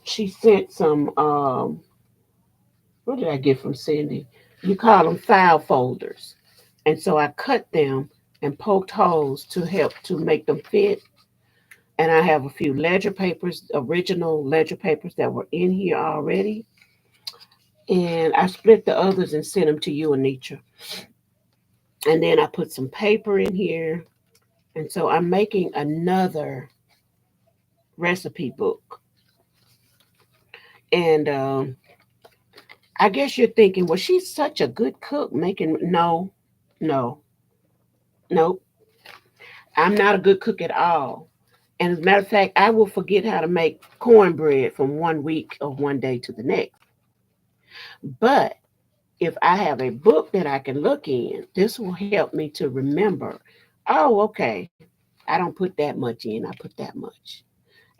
she sent some, what did I get from Cindy? You call them file folders. And so I cut them and poked holes to help to make them fit. And I have a few ledger papers, original ledger papers that were in here already. And I split the others and sent them to you, Anitra. And then I put some paper in here. And so I'm making another recipe book. And I guess you're thinking, well, she's such a good cook making. No, no, no. I'm not a good cook at all. And as a matter of fact, I will forget how to make cornbread from one week or one day to the next. But if I have a book that I can look in, this will help me to remember, oh, okay, I don't put that much in, I put that much.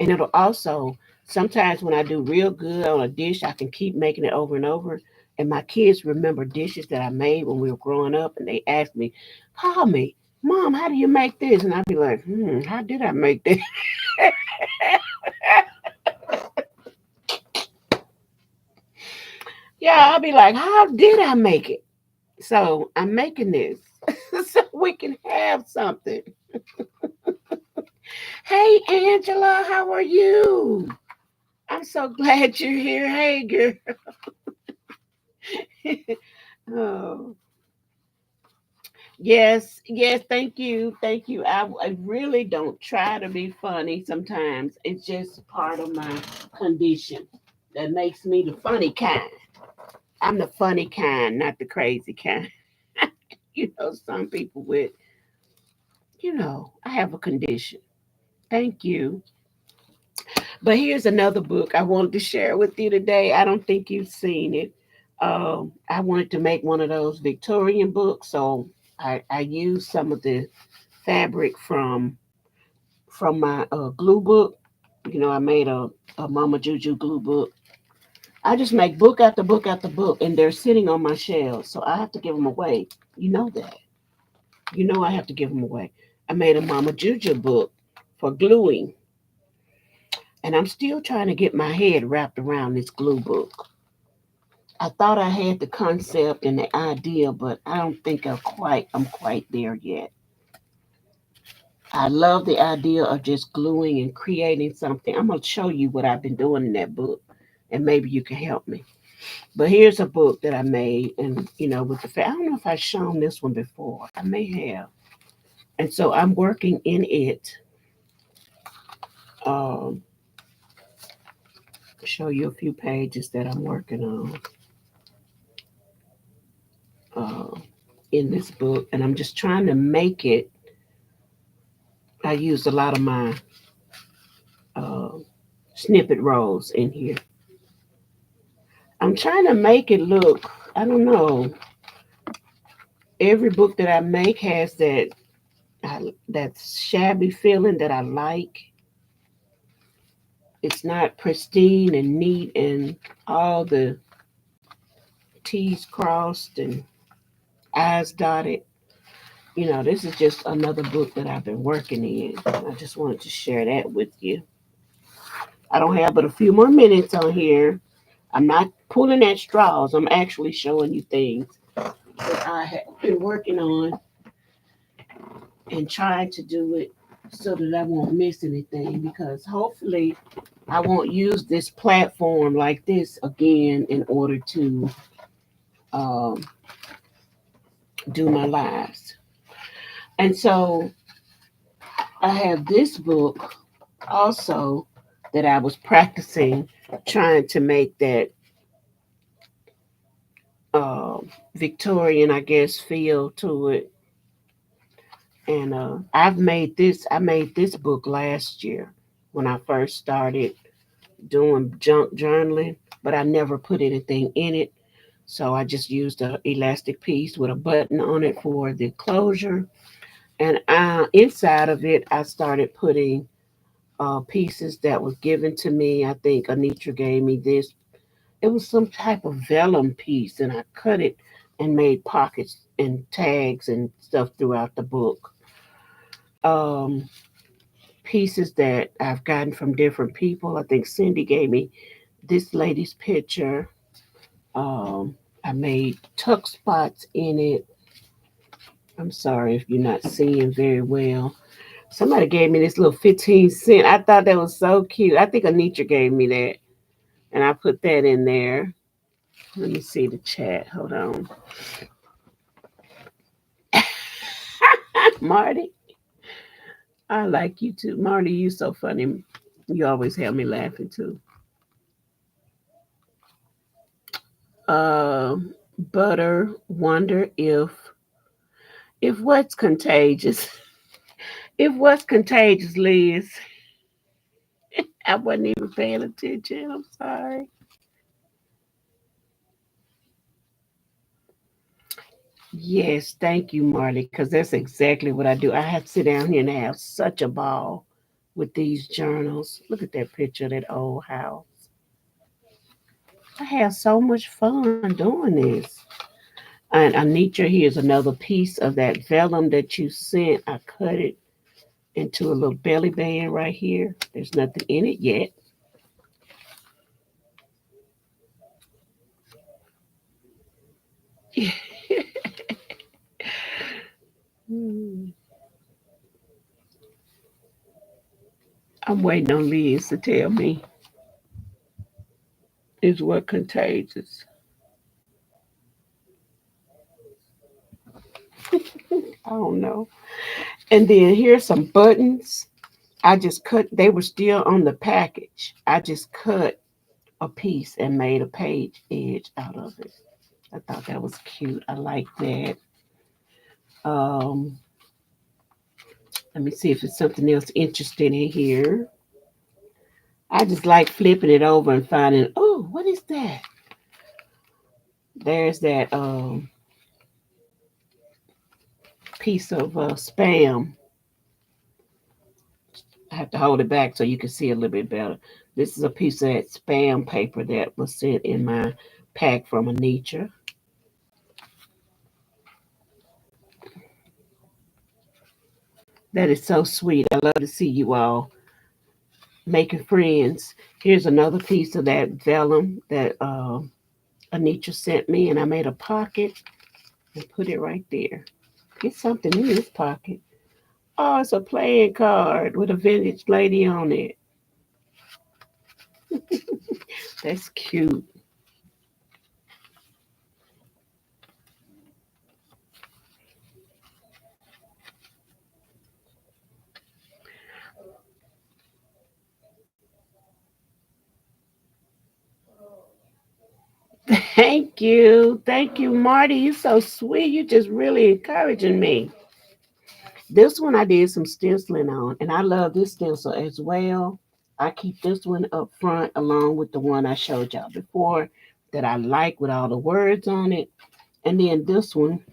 And it'll also, sometimes when I do real good on a dish, I can keep making it over and over. And my kids remember dishes that I made when we were growing up, and they ask me, call me, Mom, how do you make this? And I'd be like, how did I make this? Yeah, I'll be like, how did I make it? So I'm making this so we can have something. Hey, Angela, how are you? I'm so glad you're here. Hey, girl. Oh, yes, yes, thank you. Thank you. I really don't try to be funny sometimes. It's just part of my condition that makes me the funny kind. I'm the funny kind, not the crazy kind. Some people with, I have a condition. Thank you. But here's another book I wanted to share with you today. I don't think you've seen it. I wanted to make one of those Victorian books, so I used some of the fabric from my glue book. I made a Mama Juju glue book. I just make book after book after book, and they're sitting on my shelves, so I have to give them away. You know that. I have to give them away. I made a Mama Juju book for gluing, and I'm still trying to get my head wrapped around this glue book. I thought I had the concept and the idea, but I don't think I'm quite there yet. I love the idea of just gluing and creating something. I'm gonna show you what I've been doing in that book, and maybe you can help me. But here's a book that I made, and with I don't know if I've shown this one before. I may have, and so I'm working in it. Um, show you a few pages that I'm working on uh, in this book, and I'm just trying to make it. I used a lot of my uh, snippet rolls in here. I'm trying to make it look. I don't know. Every book that I make has that shabby feeling that I like. It's not pristine and neat and all the T's crossed and I's dotted. This is just another book that I've been working in. I just wanted to share that with you. I don't have but a few more minutes on here. I'm not pulling at straws. I'm actually showing you things that I have been working on and trying to do it so that I won't miss anything, because hopefully I won't use this platform like this again in order to um, do my lives. And so I have this book also that I was practicing trying to make that uh, Victorian, I guess, feel to it. And I made this book last year when I first started doing junk journaling, but I never put anything in it. So I just used a elastic piece with a button on it for the closure. And inside of it, I started putting pieces that was given to me. I think Anitra gave me this. It was some type of vellum piece, and I cut it and made pockets and tags and stuff throughout the book. Um, Pieces that I've gotten from different people. I think Cindy gave me this lady's picture. Um, I made tuck spots in it. I'm sorry if you're not seeing very well. Somebody gave me this little 15 cent. I thought that was so cute. I think Anitra gave me that. And I put that in there. Let me see the chat. Hold on. Marty, I like you too. Marty, you so funny. You always have me laughing too. Uh, Butter, wonder if what's contagious. If what's contagious, Liz. I wasn't even paying attention. I'm sorry. Yes, thank you, Marty, because that's exactly what I do. I have to sit down here and have such a ball with these journals. Look at that picture of that old house. I have so much fun doing this. And Anitra, here's another piece of that vellum that you sent. I cut it into a little belly band right here. There's nothing in it yet. Hmm. I'm waiting on Liz to tell me is what contagious. I don't know. And then here's some buttons. I just cut, they were still on the package. I just cut a piece and made a page edge out of it. I thought that was cute. I like that. Um, Let me see if it's something else interesting in here. I just like flipping it over and finding, oh, what is that? There's that piece of spam. I have to hold it back so you can see a little bit better. This is a piece of that spam paper that was sent in my pack from Anitra. That is so sweet. I love to see you all making friends. Here's another piece of that vellum that Anitra sent me, and I made a pocket and put it right there. It's something in this pocket. Oh, it's a playing card with a vintage lady on it. That's cute. Thank you. Thank you, Marty. You're so sweet. You're just really encouraging me. This one I did some stenciling on, and I love this stencil as well. I keep this one up front along with the one I showed y'all before that I like with all the words on it. And then this one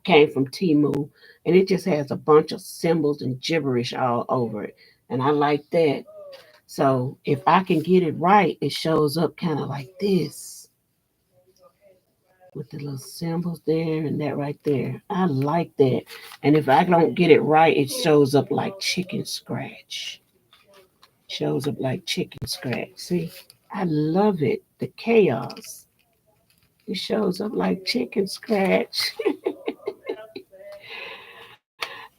came from Timu, and it just has a bunch of symbols and gibberish all over it. And I like that. So if I can get it right, it shows up kind of like this with the little symbols there and that right there. I like that. And if I don't get it right, it shows up like chicken scratch. Shows up like chicken scratch. See, I love it. The chaos. It shows up like chicken scratch.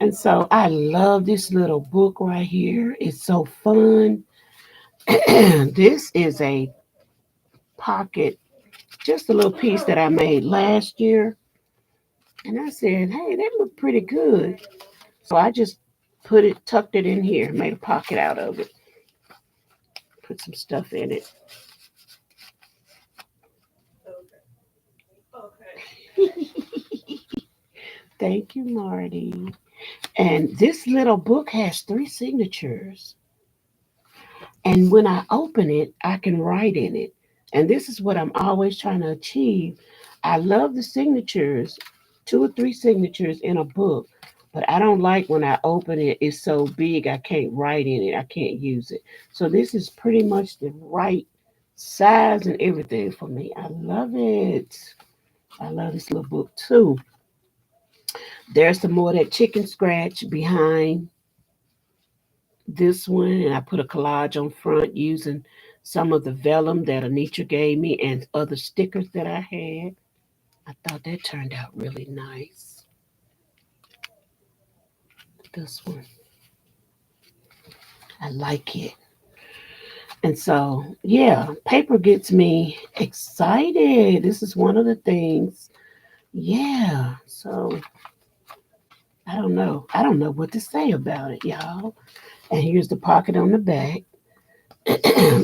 And so I love this little book right here. It's so fun. This is a pocket, just a little piece that I made last year. And I said, hey, that looked pretty good. So I just tucked it in here, made a pocket out of it, put some stuff in it. Thank you, Marty. And this little book has three signatures. And when I open it, I can write in it. And this is what I'm always trying to achieve. I love the signatures, two or three signatures in a book, but I don't like when I open it, it's so big I can't write in it. I can't use it. So this is pretty much the right size and everything for me. I love it. I love this little book too. There's some more of that chicken scratch behind this one, and I put a collage on front using some of the vellum that Anitra gave me and other stickers that I had. I thought that turned out really nice. This one, I like it. And so, yeah, paper gets me excited. This is one of the things. Yeah, so I don't know. I don't know what to say about it, y'all. And here's the pocket on the back,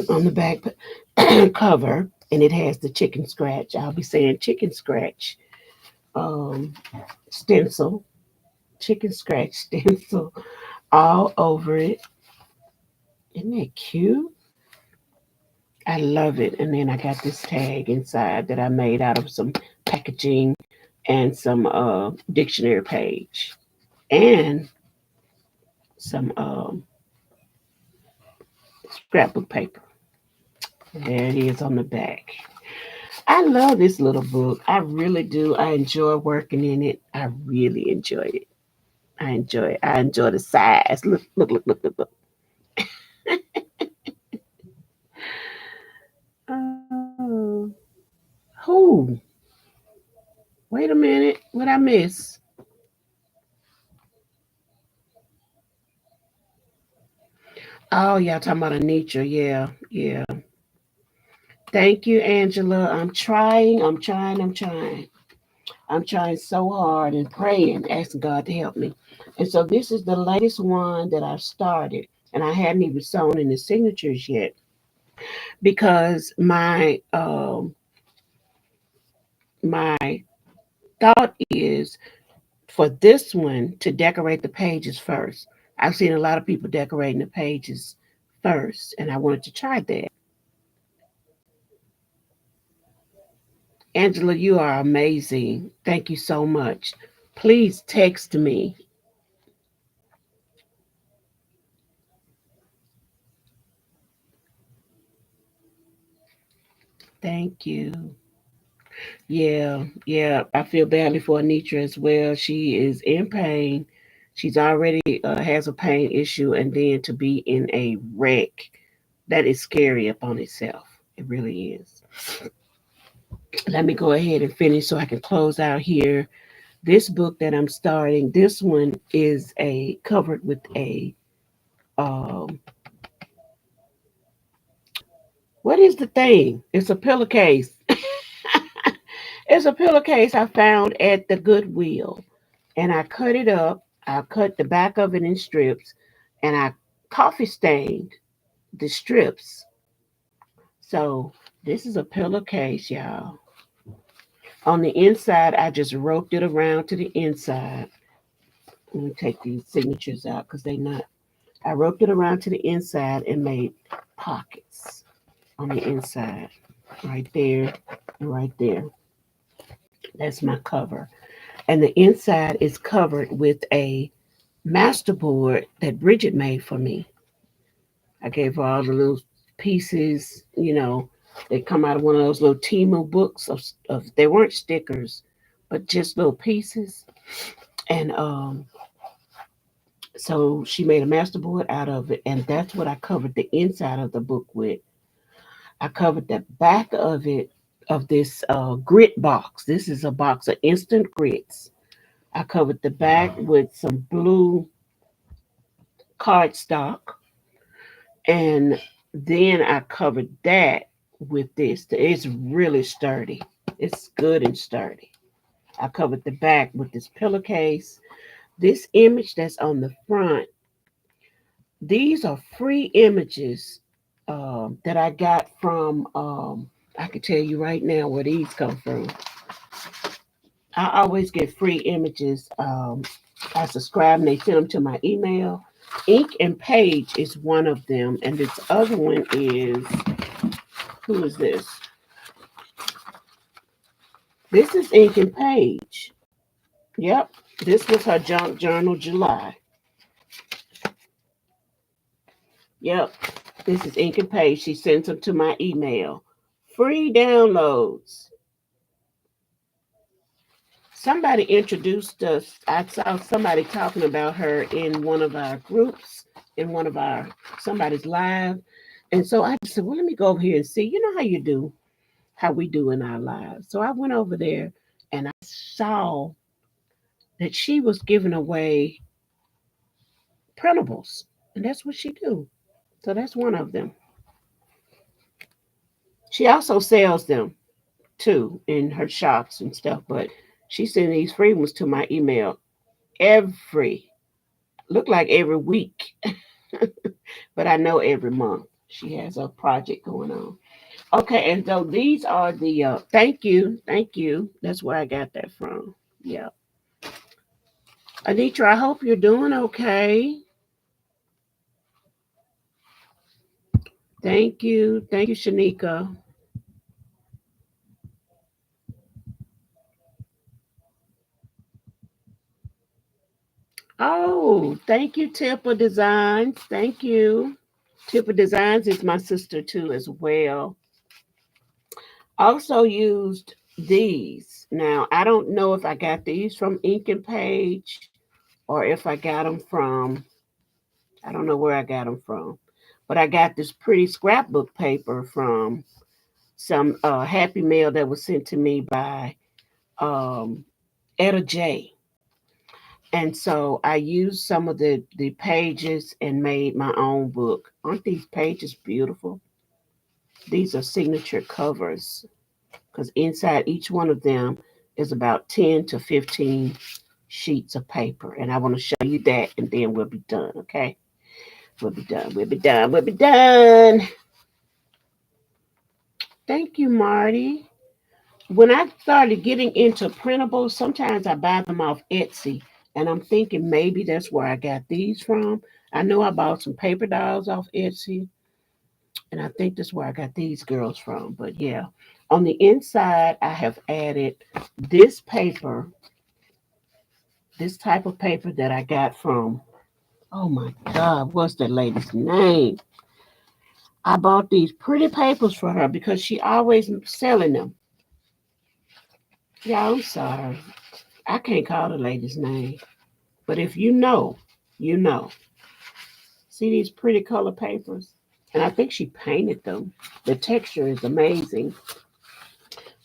on the back cover, and it has the chicken scratch. I'll be saying chicken scratch um, stencil, chicken scratch stencil all over it. Isn't that cute? I love it. And then I got this tag inside that I made out of some packaging and some dictionary page and some scrapbook paper. There it is on the back. I love this little book. I really do. I enjoy working in it. I really enjoy it. I enjoy it. I enjoy the size. Look, look, look, look, look, look. Oh, who? Wait a minute. What I miss? Oh, y'all talking about Anitra. Yeah, yeah. Thank you, Angela. I'm trying. I'm trying. I'm trying. I'm trying so hard and praying, asking God to help me. And so this is the latest one that I've started, and I hadn't even sewn in the signatures yet because my thought is for this one to decorate the pages first. I've seen a lot of people decorating the pages first, and I wanted to try that. Angela, you are amazing. Thank you so much. Please text me. Thank you. Yeah, yeah. I feel badly for Anitra as well. She is in pain. She's already has a pain issue, and then to be in a wreck, that is scary upon itself. It really is. Let me go ahead and finish so I can close out here. This book that I'm starting, this one is a covered with a what is the thing? It's a pillowcase. It's a pillowcase I found at the Goodwill. And I cut it up. I cut the back of it in strips and I coffee stained the strips. So this is a pillowcase, y'all. On the inside, I just roped it around to the inside. Let me take these signatures out because they not. I roped it around to the inside and made pockets on the inside, right there and right there. That's my cover. And the inside is covered with a masterboard that Bridget made for me. I gave her all the little pieces, they come out of one of those little Timu books of they weren't stickers, but just little pieces. And so she made a masterboard out of it, and that's what I covered the inside of the book with. I covered the back of it of this grit box. This is a box of instant grits. I covered the back with some blue cardstock, and then I covered that with this. It's really sturdy. It's good and sturdy. I covered the back with this pillowcase. This image that's on the front, these are free images that I got from, I can tell you right now where these come from. I always get free images. I subscribe and they send them to my email. Ink and Page is one of them, and this other one is, who is this? This is Ink and Page. Yep, this was her junk journal July. Yep, this is Ink and Page. She sends them to my email. Free downloads. Somebody introduced us. I saw somebody talking about her in one of our groups, in one of our somebody's live. And so I just said, well, let me go over here and see. You know how you do, how we do in our lives. So I went over there and I saw that she was giving away printables. And that's what she do. So that's one of them. She also sells them too in her shops and stuff, but she sent these free ones to my email every look like every week, but I know every month she has a project going on. Okay, and so these are the thank you, thank you. That's where I got that from. Yeah. Anitra, I hope you're doing okay. Thank you. Thank you, Shanika. Oh, thank you, Tippa Designs. Thank you. Tippa Designs is my sister too as well. Also used these. Now, I don't know if I got these from Ink and Page or if I got them from, I don't know where I got them from, but I got this pretty scrapbook paper from some Happy Mail that was sent to me by um, Etta J. And so I used some of the pages and made my own book. Aren't these pages beautiful? These are signature covers because inside each one of them is about 10 to 15 sheets of paper. And I want to show you that and then we'll be done, okay? We'll be done. We'll be done. We'll be done. Thank you, Marty. When I started getting into printables, sometimes I buy them off Etsy. And I'm thinking maybe that's where I got these from. I know I bought some paper dolls off Etsy. And I think that's where I got these girls from. But yeah, on the inside, I have added this paper, this type of paper that I got from, oh my God, what's that lady's name? I bought these pretty papers for her because she always selling them. Yeah, I'm sorry. I can't call the lady's name. But if you know, you know. See these pretty color papers? And I think she painted them. The texture is amazing.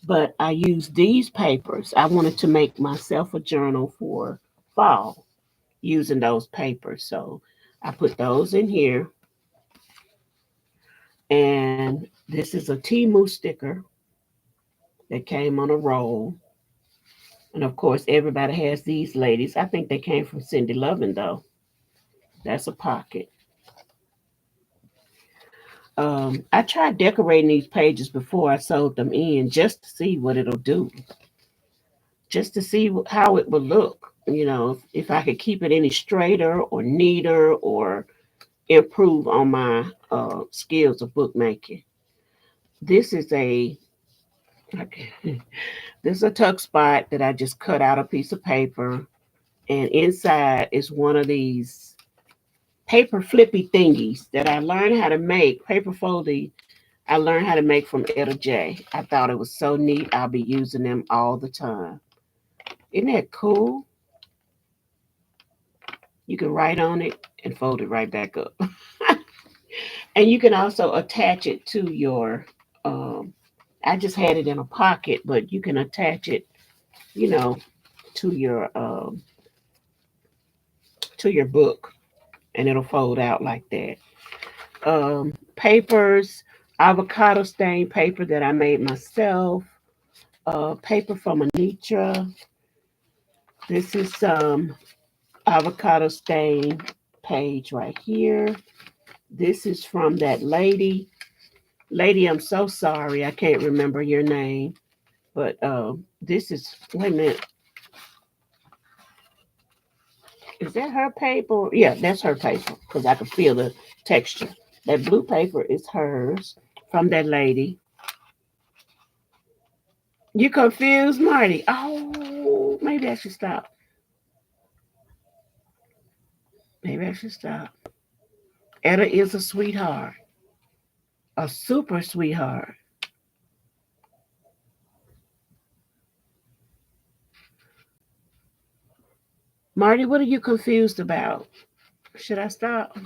But I used these papers. I wanted to make myself a journal for fall using those papers. So I put those in here. And this is a Timu sticker that came on a roll. And of course, everybody has these ladies. I think they came from Cindy Lovin, though. That's a pocket. I tried decorating these pages before I sewed them in just to see what it'll do, just to see how it would look. You know, if I could keep it any straighter or neater or improve on my skills of bookmaking. This is a okay, this is a tuck spot that I just cut out a piece of paper, and inside is one of these paper flippy thingies that I learned how to make. Paper foldy I learned how to make from Etta J. I thought it was so neat. I'll be using them all the time. Isn't that cool? You can write on it and fold it right back up. And you can also attach it to your, I just had it in a pocket, but you can attach it, you know, to your book, and it'll fold out like that. Papers, avocado stain paper that I made myself. Paper from Anitra. This is some avocado stain page right here. This is from that lady. Lady, I'm so sorry. I can't remember your name. But this is, wait a minute. Is that her paper? Yeah, that's her paper because I can feel the texture. That blue paper is hers from that lady. You confused, Marty? Oh, maybe I should stop. Maybe I should stop. Etta is a sweetheart, a super sweetheart. Marty, what are you confused about? Should I stop?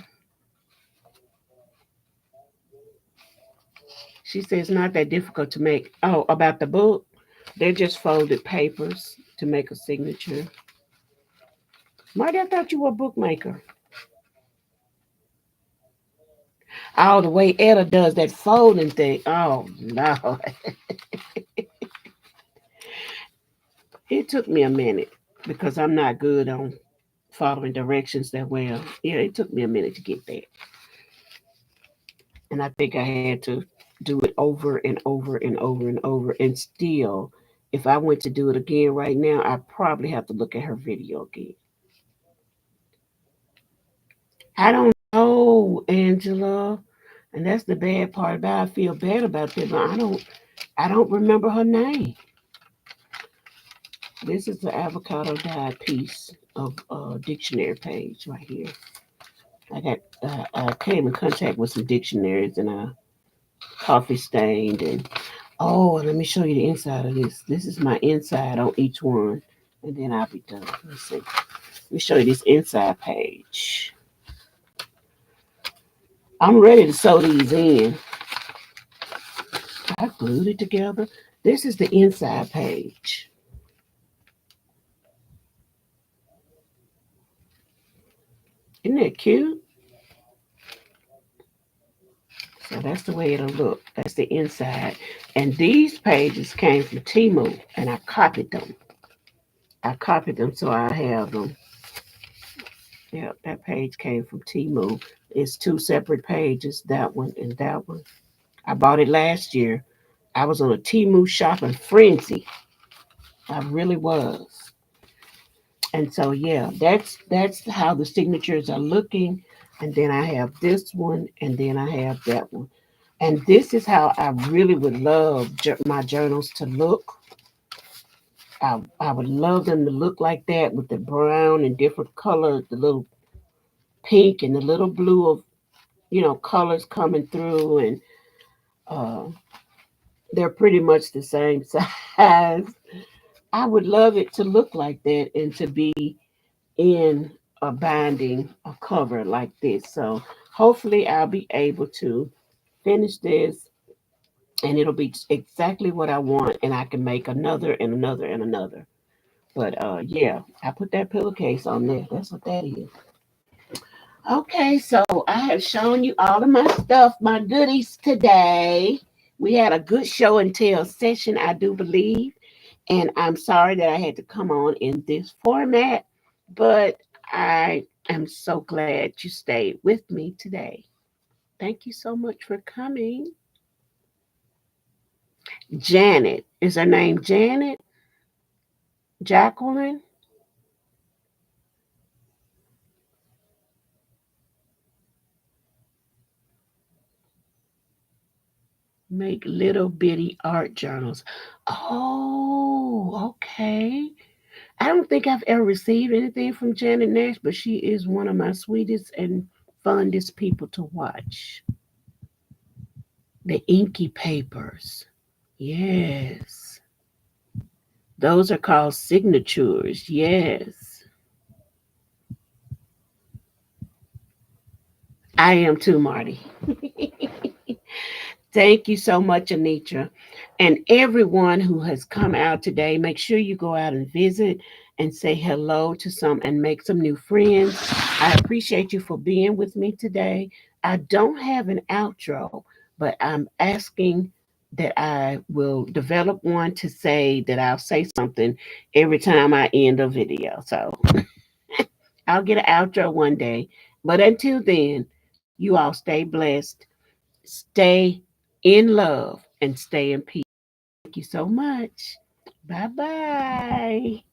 She says it's not that difficult to make. Oh, about the book? They're just folded papers to make a signature. Marty, I thought you were a bookmaker. Oh, the way Etta does that folding thing. Oh, no. It took me a minute because I'm not good on following directions that well. Yeah, it took me a minute to get there. And I think I had to do it over and over and over and over. And still, if I went to do it again right now, I probably have to look at her video again. I don't know, Angela. And that's the bad part about it. I feel bad about that, but I don't remember her name. This is the avocado dyed piece of dictionary page right here. I came in contact with some dictionaries and coffee stained and oh, let me show you the inside of this. This is my inside on each one, and then I'll be done. Let's see. Let me show you this inside page. I'm ready to sew these in. I glued it together. This is the inside page. Isn't that cute? So that's the way it'll look. That's the inside. And these pages came from Timu, and I copied them. I copied them so I have them. Yeah, that page came from Timu. It's two separate pages, that one and that one. I bought it last year. I was on a Timu shopping frenzy. I really was. And so yeah, that's how the signatures are looking. And then I have this one, and then I have that one. And this is how I really would love my journals to look. I would love them to look like that with the brown and different colors, the little pink and the little blue of colors coming through, and uh, they're pretty much the same size. I would love it to look like that and to be in a binding, a cover like this. So hopefully I'll be able to finish this and it'll be exactly what I want, and I can make another and another and another. But yeah, I put that pillowcase on there. That's what that is. Okay, so I have shown you all of my stuff, my goodies today. We had a good show and tell session, I do believe. And I'm sorry that I had to come on in this format, but I am so glad you stayed with me today. Thank you so much for coming. Janet. Is her name Janet? Jacqueline? Make little bitty art journals. Oh, okay. I don't think I've ever received anything from Janet Nash, but she is one of my sweetest and fondest people to watch. The inky papers. Yes. Those are called signatures. Yes. I am too, Marty. Thank you so much, Anitra. And everyone who has come out today, make sure you go out and visit and say hello to some and make some new friends. I appreciate you for being with me today. I don't have an outro, but I'm asking that I will develop one to say that I'll say something every time I end a video. So I'll get an outro one day. But until then, you all stay blessed, stay in love, and stay in peace. Thank you so much. Bye bye.